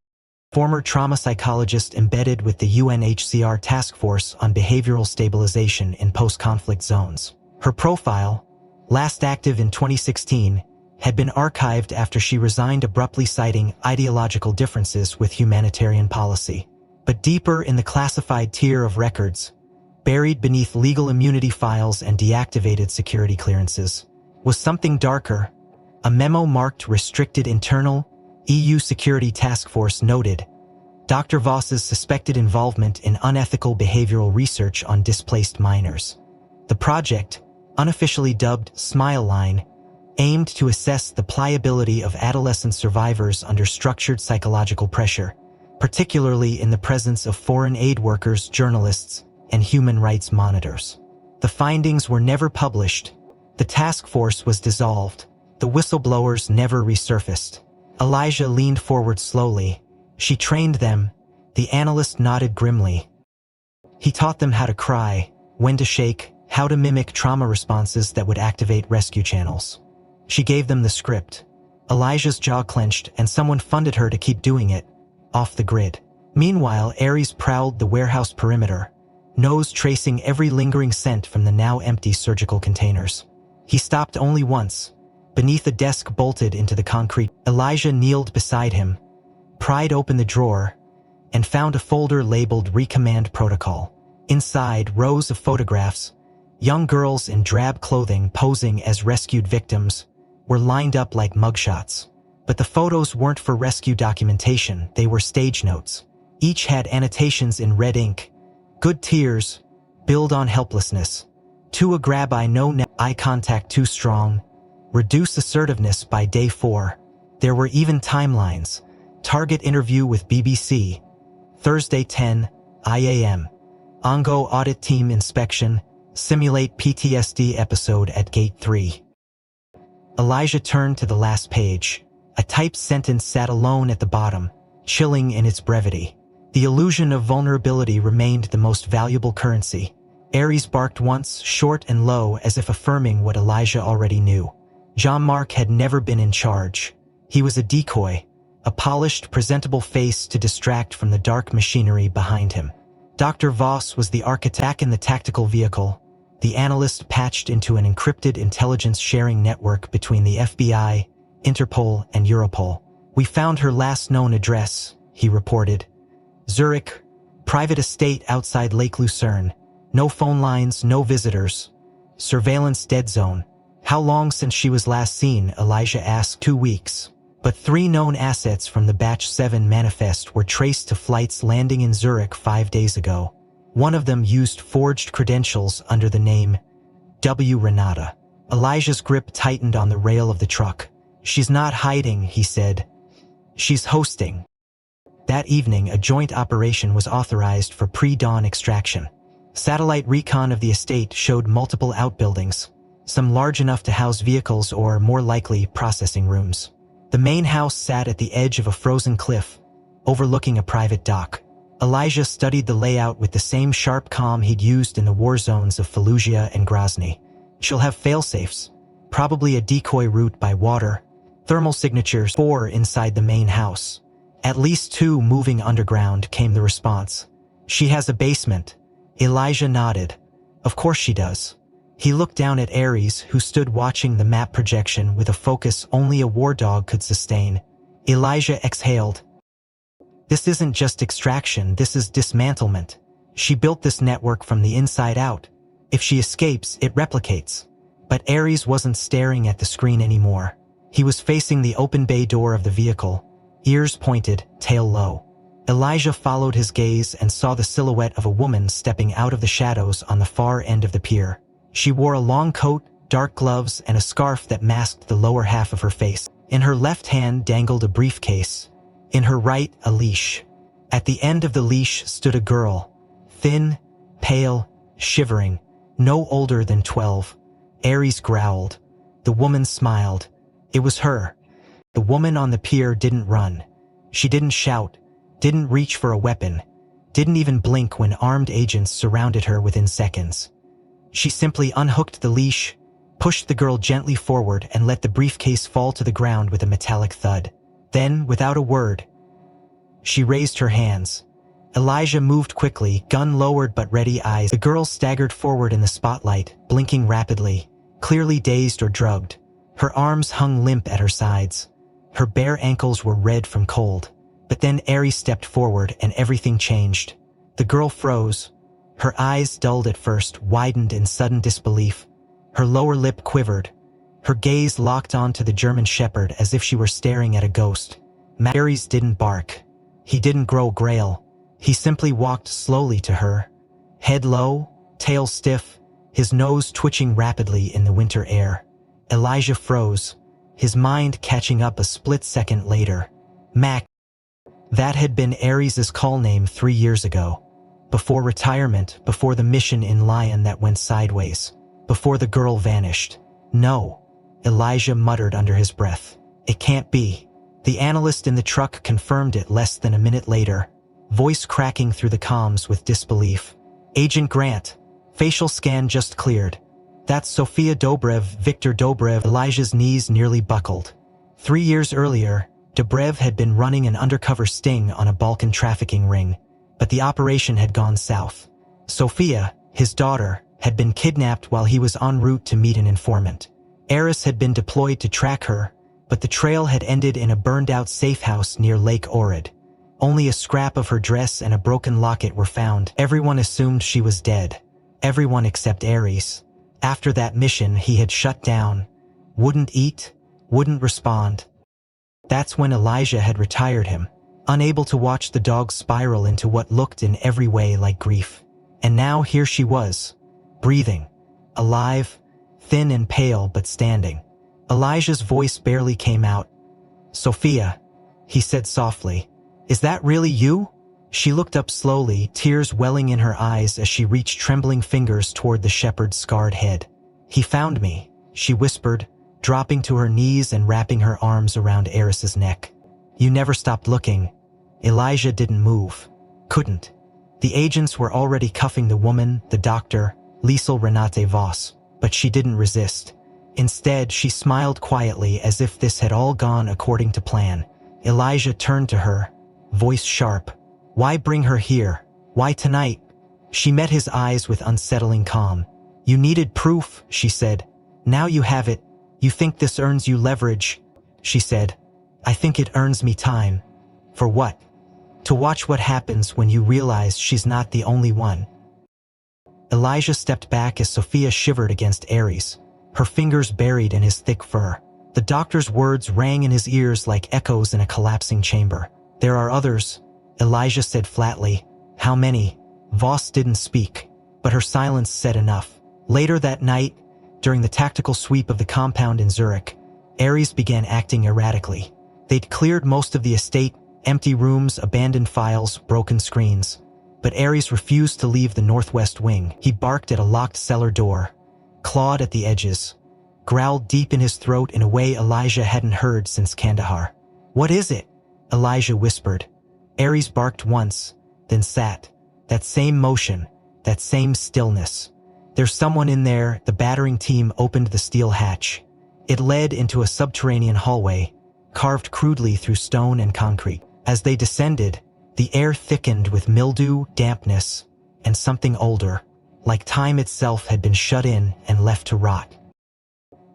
Former trauma psychologist embedded with the UNHCR Task Force on Behavioral Stabilization in Post-Conflict Zones. Her profile, last active in 2016, had been archived after she resigned, abruptly citing ideological differences with humanitarian policy. But deeper in the classified tier of records, buried beneath legal immunity files and deactivated security clearances, was something darker. A memo marked Restricted Internal EU Security Task Force noted Dr. Voss's suspected involvement in unethical behavioral research on displaced minors. The project, unofficially dubbed Smile Line, aimed to assess the pliability of adolescent survivors under structured psychological pressure, particularly in the presence of foreign aid workers, journalists, and human rights monitors. The findings were never published. The task force was dissolved. The whistleblowers never resurfaced. Elijah leaned forward slowly. She trained them. The analyst nodded grimly. He taught them how to cry, when to shake, how to mimic trauma responses that would activate rescue channels. She gave them the script. Elijah's jaw clenched, and someone funded her to keep doing it, off the grid. Meanwhile, Ares prowled the warehouse perimeter, nose tracing every lingering scent from the now empty surgical containers. He stopped only once, beneath a desk bolted into the concrete. Elijah kneeled beside him, pried open the drawer, and found a folder labeled Recommand Protocol. Inside, rows of photographs, young girls in drab clothing posing as rescued victims, were lined up like mugshots. But the photos weren't for rescue documentation, they were stage notes. Each had annotations in red ink. Good tears, build on helplessness. To a grab eye contact too strong. Reduce assertiveness by day 4. There were even timelines. Target interview with BBC. Thursday 10 IAM. Ongo audit team inspection. Simulate PTSD episode at gate 3. Elijah turned to the last page. A typed sentence sat alone at the bottom, chilling in its brevity. The illusion of vulnerability remained the most valuable currency. Ares barked once, short and low, as if affirming what Elijah already knew. Jean-Marc had never been in charge. He was a decoy, a polished, presentable face to distract from the dark machinery behind him. Dr. Voss was the architect in the tactical vehicle, the analyst patched into an encrypted intelligence-sharing network between the FBI, Interpol, and Europol. We found her last known address, he reported. Zurich, private estate outside Lake Lucerne. No phone lines, no visitors. Surveillance dead zone. How long since she was last seen? Elijah asked. 2 weeks. But 3 known assets from the Batch 7 manifest were traced to flights landing in Zurich 5 days ago. One of them used forged credentials under the name W. Renata. Elijah's grip tightened on the rail of the truck. She's not hiding, he said. She's hosting. That evening, a joint operation was authorized for pre-dawn extraction. Satellite recon of the estate showed multiple outbuildings, some large enough to house vehicles or, more likely, processing rooms. The main house sat at the edge of a frozen cliff, overlooking a private dock. Elijah studied the layout with the same sharp calm he'd used in the war zones of Fallujah and Grozny. She'll have failsafes, probably a decoy route by water, thermal signatures, 4 inside the main house. At least 2 moving underground, came the response. She has a basement. Elijah nodded. Of course she does. He looked down at Ares, who stood watching the map projection with a focus only a war dog could sustain. Elijah exhaled. This isn't just extraction, this is dismantlement. She built this network from the inside out. If she escapes, it replicates. But Ares wasn't staring at the screen anymore. He was facing the open bay door of the vehicle, ears pointed, tail low. Elijah followed his gaze and saw the silhouette of a woman stepping out of the shadows on the far end of the pier. She wore a long coat, dark gloves, and a scarf that masked the lower half of her face. In her left hand dangled a briefcase. In her right, a leash. At the end of the leash stood a girl, thin, pale, shivering, no older than 12. Ares growled. The woman smiled. It was her. The woman on the pier didn't run. She didn't shout, didn't reach for a weapon. didn't even blink when armed agents surrounded her within seconds. She simply unhooked the leash, pushed the girl gently forward, and let the briefcase fall to the ground with a metallic thud. Then, without a word, she raised her hands. Elijah moved quickly, gun lowered but ready eyes. The girl staggered forward in the spotlight, blinking rapidly, clearly dazed or drugged. Her arms hung limp at her sides. Her bare ankles were red from cold. But then Aries stepped forward and everything changed. The girl froze. Her eyes, dulled at first, widened in sudden disbelief. Her lower lip quivered. Her gaze locked onto the German shepherd as if she were staring at a ghost. Aries didn't bark. He didn't grow grail. He simply walked slowly to her. Head low, tail stiff, his nose twitching rapidly in the winter air. Elijah froze, his mind catching up a split second later. Mac. That had been Aries' call name 3 years ago. Before retirement, before the mission in Lyon that went sideways. Before the girl vanished. No, Elijah muttered under his breath. It can't be. The analyst in the truck confirmed it less than a minute later, voice cracking through the comms with disbelief. Agent Grant, facial scan just cleared. That's Sofia Dobrev, Victor Dobrev. Elijah's knees nearly buckled. 3 years earlier, Dobrev had been running an undercover sting on a Balkan trafficking ring, but the operation had gone south. Sofia, his daughter, had been kidnapped while he was en route to meet an informant. Eris had been deployed to track her, but the trail had ended in a burned-out safe house near Lake Ohrid. Only a scrap of her dress and a broken locket were found. Everyone assumed she was dead. Everyone except Aries. After that mission, he had shut down. Wouldn't eat, wouldn't respond. That's when Elijah had retired him, unable to watch the dog spiral into what looked in every way like grief. And now here she was, breathing, alive, thin and pale but standing. Elijah's voice barely came out. "Sophia," he said softly. "Is that really you?" She looked up slowly, tears welling in her eyes as she reached trembling fingers toward the shepherd's scarred head. "He found me," she whispered, dropping to her knees and wrapping her arms around Eris's neck. "You never stopped looking." Elijah didn't move. Couldn't. The agents were already cuffing the woman, the doctor, Liesel Renate Voss, but she didn't resist. Instead, she smiled quietly as if this had all gone according to plan. Elijah turned to her, voice sharp. "Why bring her here? Why tonight?" She met his eyes with unsettling calm. "You needed proof," she said. "Now you have it. You think this earns you leverage?" She said, "I think it earns me time." "For what?" "To watch what happens when you realize she's not the only one." Elijah stepped back as Sophia shivered against Aries, her fingers buried in his thick fur. The doctor's words rang in his ears like echoes in a collapsing chamber. "There are others," Elijah said flatly. "How many?" Voss didn't speak, but her silence said enough. Later that night, during the tactical sweep of the compound in Zurich, Aries began acting erratically. They'd cleared most of the estate, empty rooms, abandoned files, broken screens. But Aries refused to leave the northwest wing. He barked at a locked cellar door, clawed at the edges, growled deep in his throat in a way Elijah hadn't heard since Kandahar. "What is it?" Elijah whispered. Aries barked once, then sat. That same motion, that same stillness. "There's someone in there." The battering team opened the steel hatch. It led into a subterranean hallway, carved crudely through stone and concrete. As they descended, the air thickened with mildew, dampness, and something older, like time itself had been shut in and left to rot.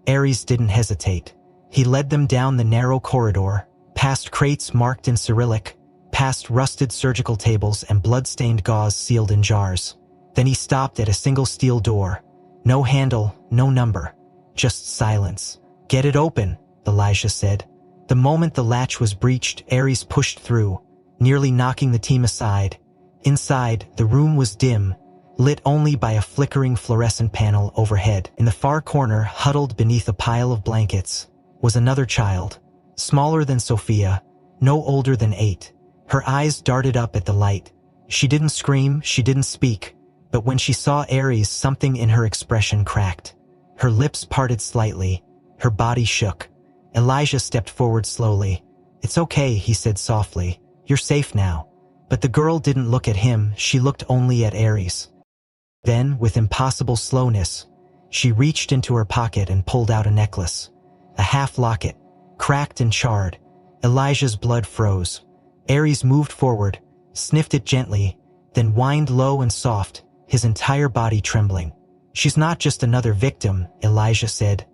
Aries didn't hesitate. He led them down the narrow corridor, past crates marked in Cyrillic, past rusted surgical tables and blood-stained gauze sealed in jars. Then he stopped at a single steel door. No handle, no number, just silence. "Get it open," Elijah said. The moment the latch was breached, Aries pushed through, nearly knocking the team aside. Inside, the room was dim, lit only by a flickering fluorescent panel overhead. In the far corner, huddled beneath a pile of blankets, was another child, smaller than Sophia, no older than 8. Her eyes darted up at the light. She didn't scream, she didn't speak, but when she saw Aries, something in her expression cracked. Her lips parted slightly, her body shook. Elijah stepped forward slowly. "It's okay," he said softly. "You're safe now." But the girl didn't look at him, she looked only at Ares. Then, with impossible slowness, she reached into her pocket and pulled out a necklace. A half locket, cracked and charred. Elijah's blood froze. Ares moved forward, sniffed it gently, then whined low and soft, his entire body trembling. "She's not just another victim," Elijah said,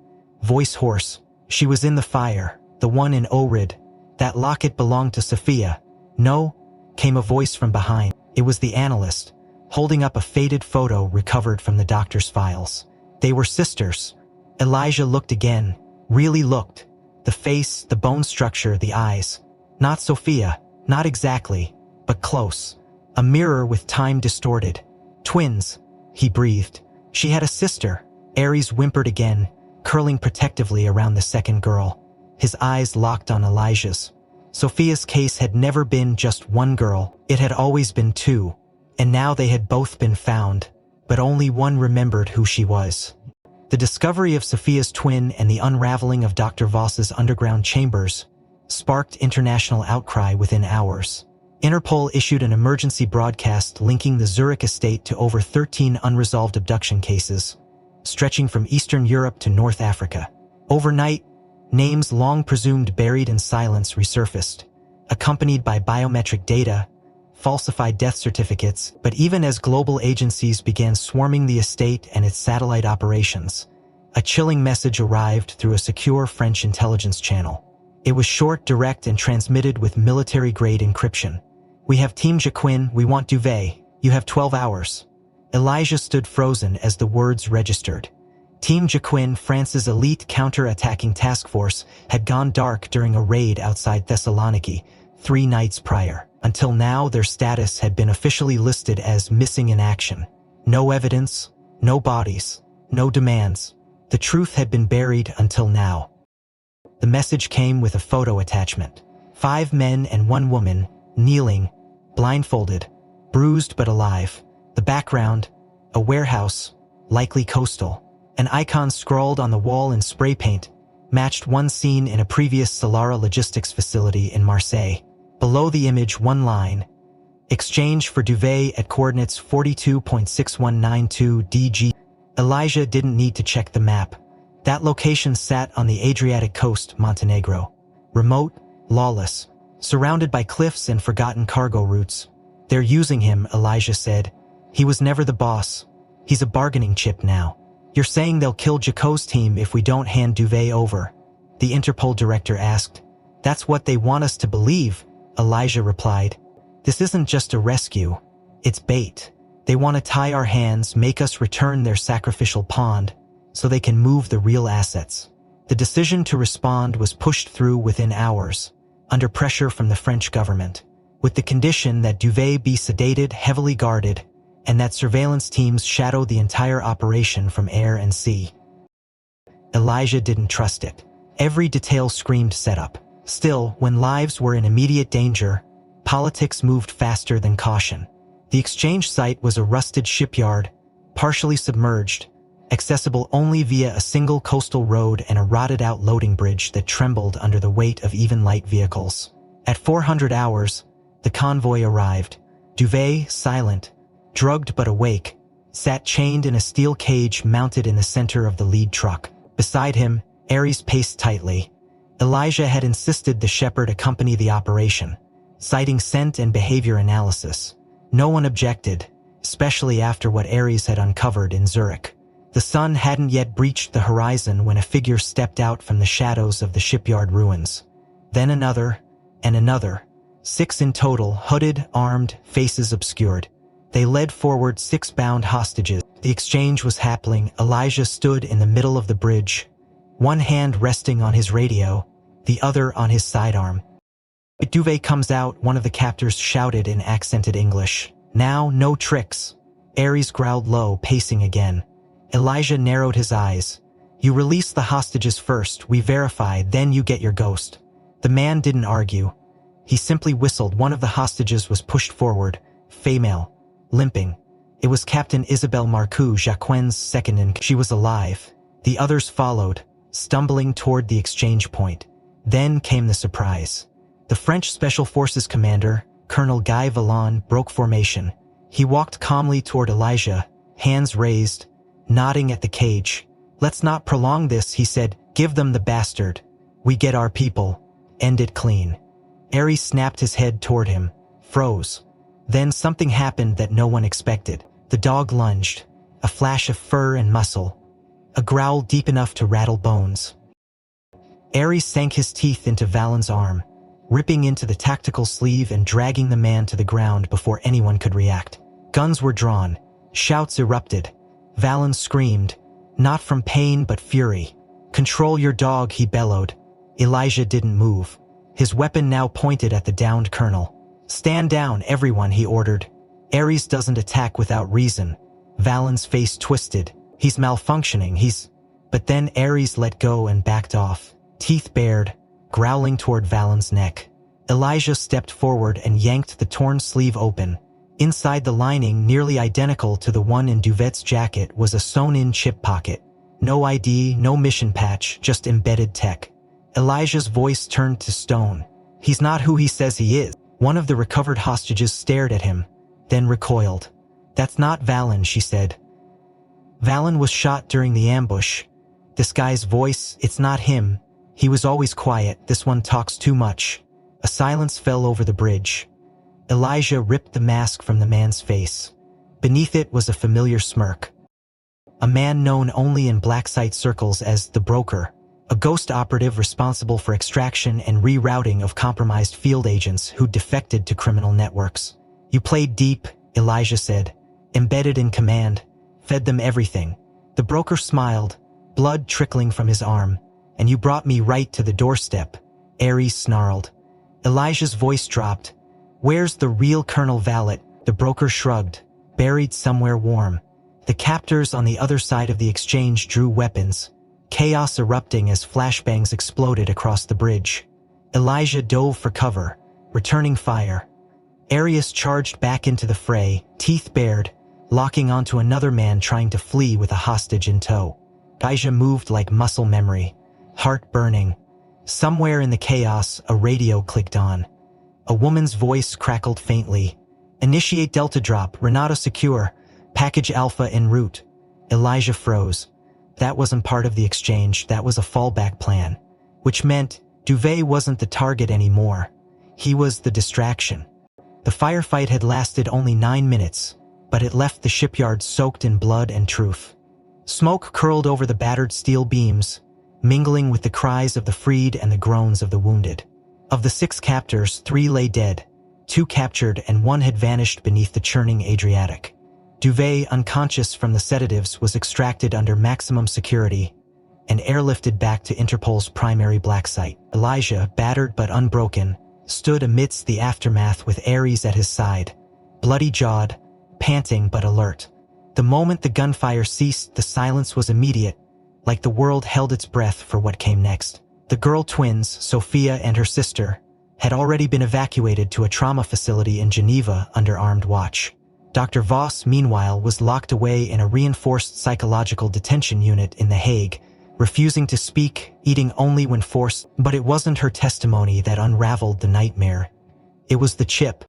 voice hoarse. "She was in the fire, the one in Ohrid. That locket belonged to Sophia." "No," came a voice from behind. It was the analyst, holding up a faded photo recovered from the doctor's files. They were sisters. Elijah looked again, really looked. The face, the bone structure, the eyes. Not Sophia, not exactly, but close. A mirror with time distorted. "Twins," he breathed. "She had a sister." Ares whimpered again, curling protectively around the second girl. His eyes locked on Elijah's. Sophia's case had never been just one girl, it had always been two. And now they had both been found, but only one remembered who she was. The discovery of Sophia's twin and the unraveling of Dr. Voss's underground chambers sparked international outcry within hours. Interpol issued an emergency broadcast linking the Zurich estate to over 13 unresolved abduction cases, stretching from Eastern Europe to North Africa. Overnight, names long presumed buried in silence resurfaced, accompanied by biometric data, falsified death certificates. But even as global agencies began swarming the estate and its satellite operations, a chilling message arrived through a secure French intelligence channel. It was short, direct, and transmitted with military-grade encryption. "We have Team Jacquin, we want Duvet. You have 12 hours. Elijah stood frozen as the words registered. Team Jacquin, France's elite counter-attacking task force, had gone dark during a raid outside Thessaloniki 3 nights prior. Until now, their status had been officially listed as missing in action. No evidence, no bodies, no demands. The truth had been buried until now. The message came with a photo attachment. 5 men and 1 woman, kneeling, blindfolded, bruised but alive. The background, a warehouse, likely coastal. An icon scrawled on the wall in spray paint matched one seen in a previous Solara logistics facility in Marseille. Below the image, one line: "Exchange for Duvet at coordinates 42.6192 DG." Elijah didn't need to check the map. That location sat on the Adriatic coast, Montenegro. Remote, lawless, surrounded by cliffs and forgotten cargo routes. "They're using him," Elijah said. "He was never the boss. He's a bargaining chip now." "You're saying they'll kill Jaco's team if we don't hand Duvet over?" the Interpol director asked. "That's what they want us to believe," Elijah replied. "This isn't just a rescue. It's bait. They want to tie our hands, make us return their sacrificial pond, so they can move the real assets." The decision to respond was pushed through within hours, under pressure from the French government, with the condition that Duvet be sedated, heavily guarded, and that surveillance teams shadow the entire operation from air and sea. Elijah didn't trust it. Every detail screamed setup. Still, when lives were in immediate danger, politics moved faster than caution. The exchange site was a rusted shipyard, partially submerged, accessible only via a single coastal road and a rotted-out loading bridge that trembled under the weight of even light vehicles. At 400 hours, the convoy arrived. Duvet, silent, drugged but awake, sat chained in a steel cage mounted in the center of the lead truck. Beside him, Ares paced tightly. Elijah had insisted the shepherd accompany the operation, citing scent and behavior analysis. No one objected, especially after what Ares had uncovered in Zurich. The sun hadn't yet breached the horizon when a figure stepped out from the shadows of the shipyard ruins. Then another, and another. 6 in total, hooded, armed, faces obscured. They led forward 6 bound hostages. The exchange was happening. Elijah stood in the middle of the bridge, one hand resting on his radio, the other on his sidearm. "Duvet comes out," one of the captors shouted in accented English. "Now, no tricks." Ares growled low, pacing again. Elijah narrowed his eyes. "You release the hostages first, we verify, then you get your ghost." The man didn't argue. He simply whistled. One of the hostages was pushed forward, female, limping. It was Captain Isabelle Marcoux, Jacquin's second-in. She was alive. The others followed, stumbling toward the exchange point. Then came the surprise. The French Special Forces commander, Colonel Guy Vallon broke formation. He walked calmly toward Elijah, hands raised, nodding at the cage. "Let's not prolong this," he said. "Give them the bastard. We get our people. End it clean." Ares snapped his head toward him, froze. Then something happened that no one expected. The dog lunged, a flash of fur and muscle, a growl deep enough to rattle bones. Ares sank his teeth into Vallon's arm, ripping into the tactical sleeve and dragging the man to the ground before anyone could react. Guns were drawn. Shouts erupted. Vallon screamed, not from pain but fury. "Control your dog," he bellowed. Elijah didn't move, his weapon now pointed at the downed colonel. "Stand down, everyone," he ordered. Ares doesn't attack without reason. Vallon's face twisted. "He's malfunctioning, But then Ares let go and backed off, teeth bared, growling toward Vallon's neck. Elijah stepped forward and yanked the torn sleeve open. Inside the lining, nearly identical to the one in Duvet's jacket, was a sewn-in chip pocket. No ID, no mission patch, just embedded tech. Elijah's voice turned to stone. "He's not who he says he is." One of the recovered hostages stared at him, then recoiled. "That's not Vallon," she said. "Vallon was shot during the ambush." This guy's voice, "It's not him. He was always quiet. This one talks too much." A silence fell over the bridge. Elijah ripped the mask from the man's face. Beneath it was a familiar smirk. A man known only in black site circles as the Broker, a ghost operative responsible for extraction and rerouting of compromised field agents who defected to criminal networks. "You played deep," Elijah said. "Embedded in command. Fed them everything." The Broker smiled, blood trickling from his arm. "And you brought me right to the doorstep," Ares snarled. Elijah's voice dropped. "Where's the real Colonel Vallet?" The Broker shrugged. "Buried somewhere warm." The captors on the other side of the exchange drew weapons, chaos erupting as flashbangs exploded across the bridge. Elijah dove for cover, returning fire. Arius charged back into the fray, teeth bared, locking onto another man trying to flee with a hostage in tow. Elijah moved like muscle memory, heart burning. Somewhere in the chaos, a radio clicked on. A woman's voice crackled faintly. "Initiate Delta Drop, Renato secure. Package Alpha en route." Elijah froze. That wasn't part of the exchange, that was a fallback plan. Which meant Duvet wasn't the target anymore. He was the distraction. The firefight had lasted only 9 minutes, but it left the shipyard soaked in blood and truth. Smoke curled over the battered steel beams, mingling with the cries of the freed and the groans of the wounded. Of the 6 captors, 3 lay dead, 2 captured, and 1 had vanished beneath the churning Adriatic. Duvet, unconscious from the sedatives, was extracted under maximum security and airlifted back to Interpol's primary black site. Elijah, battered but unbroken, stood amidst the aftermath with Ares at his side, bloody-jawed, panting but alert. The moment the gunfire ceased, the silence was immediate, like the world held its breath for what came next. The girl twins, Sophia and her sister, had already been evacuated to a trauma facility in Geneva under armed watch. Dr. Voss, meanwhile, was locked away in a reinforced psychological detention unit in The Hague, refusing to speak, eating only when forced. But it wasn't her testimony that unraveled the nightmare. It was the chip,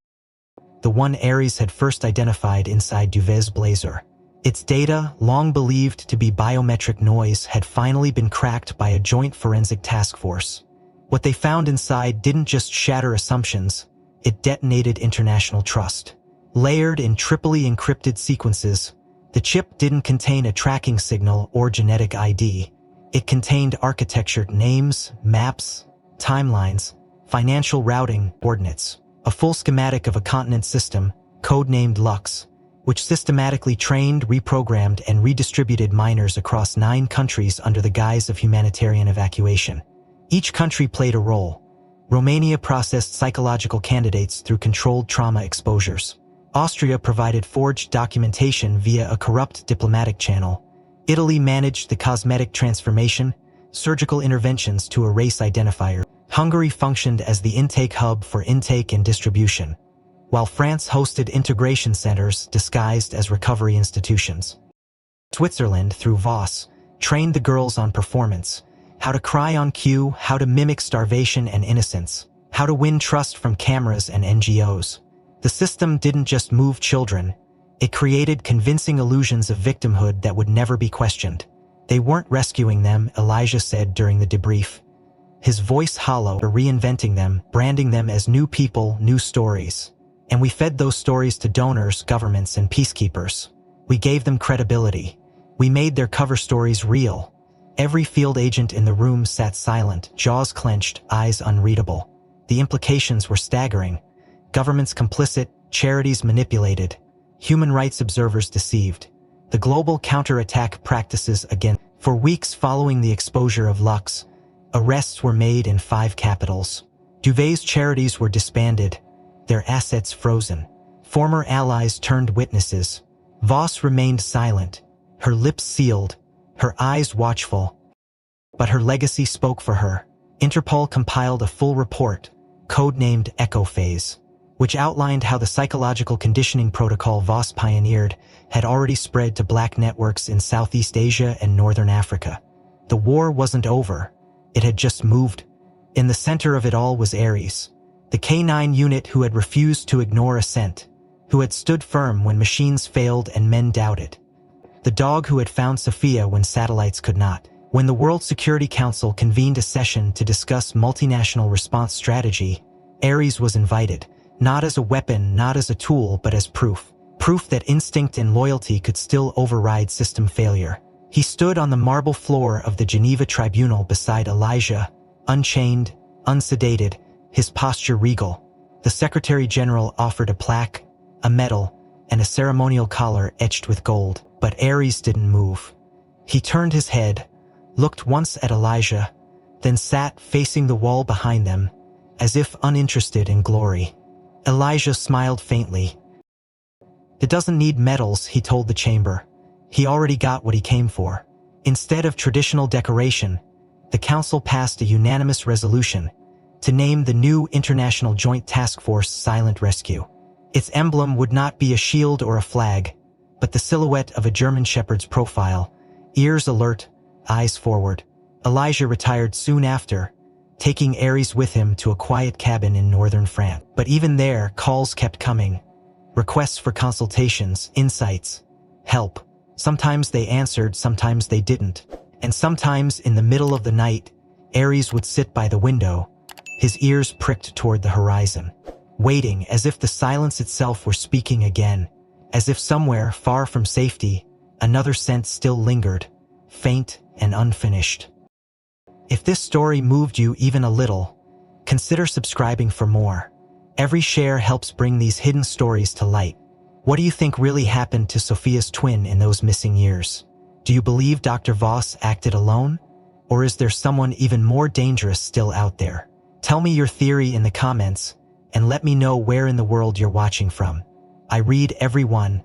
the one Ares had first identified inside Duvet's blazer. Its data, long believed to be biometric noise, had finally been cracked by a joint forensic task force. What they found inside didn't just shatter assumptions, it detonated international trust. Layered in triply encrypted sequences, the chip didn't contain a tracking signal or genetic ID. It contained architectured names, maps, timelines, financial routing, coordinates, a full schematic of a continent system, codenamed Lux, which systematically trained, reprogrammed, and redistributed miners across 9 countries under the guise of humanitarian evacuation. Each country played a role. Romania processed psychological candidates through controlled trauma exposures. Austria provided forged documentation via a corrupt diplomatic channel. Italy managed the cosmetic transformation, surgical interventions to erase identifiers. Hungary functioned as the intake hub for intake and distribution, while France hosted integration centers disguised as recovery institutions. Switzerland, through Voss, trained the girls on performance, how to cry on cue, how to mimic starvation and innocence, how to win trust from cameras and NGOs. The system didn't just move children, it created convincing illusions of victimhood that would never be questioned. They weren't rescuing them, Elijah said during the debrief. His voice hollow, reinventing them, branding them as new people, new stories. And we fed those stories to donors, governments, and peacekeepers. We gave them credibility. We made their cover stories real. Every field agent in the room sat silent, jaws clenched, eyes unreadable. The implications were staggering. Governments complicit, charities manipulated, human rights observers deceived. The global counterattack practices again. For weeks following the exposure of Lux, arrests were made in 5 capitals. Duvay's charities were disbanded, their assets frozen. Former allies turned witnesses. Voss remained silent, her lips sealed, her eyes watchful. But her legacy spoke for her. Interpol compiled a full report, codenamed Echo Phase, which outlined how the psychological conditioning protocol Voss pioneered had already spread to black networks in Southeast Asia and Northern Africa. The war wasn't over. It had just moved. In the center of it all was Ares, the K9 unit who had refused to ignore assent, who had stood firm when machines failed and men doubted. The dog who had found Sophia when satellites could not. When the World Security Council convened a session to discuss multinational response strategy, Ares was invited, not as a weapon, not as a tool, but as proof. Proof that instinct and loyalty could still override system failure. He stood on the marble floor of the Geneva Tribunal beside Elijah, unchained, unsedated, his posture regal. The Secretary General offered a plaque, a medal, and a ceremonial collar etched with gold, but Ares didn't move. He turned his head, looked once at Elijah, then sat facing the wall behind them, as if uninterested in glory. Elijah smiled faintly. "It doesn't need medals," he told the chamber. He already got what he came for. Instead of traditional decoration, the council passed a unanimous resolution to name the new International Joint Task Force Silent Rescue. Its emblem would not be a shield or a flag, but the silhouette of a German shepherd's profile, ears alert, eyes forward. Elijah retired soon after, taking Ares with him to a quiet cabin in northern France. But even there, calls kept coming. Requests for consultations, insights, help. Sometimes they answered, sometimes they didn't. And sometimes, in the middle of the night, Ares would sit by the window, his ears pricked toward the horizon, waiting as if the silence itself were speaking again, as if somewhere, far from safety, another scent still lingered, faint and unfinished. If this story moved you even a little, consider subscribing for more. Every share helps bring these hidden stories to light. What do you think really happened to Sophia's twin in those missing years? Do you believe Dr. Voss acted alone? Or is there someone even more dangerous still out there? Tell me your theory in the comments, and let me know where in the world you're watching from. I read every one,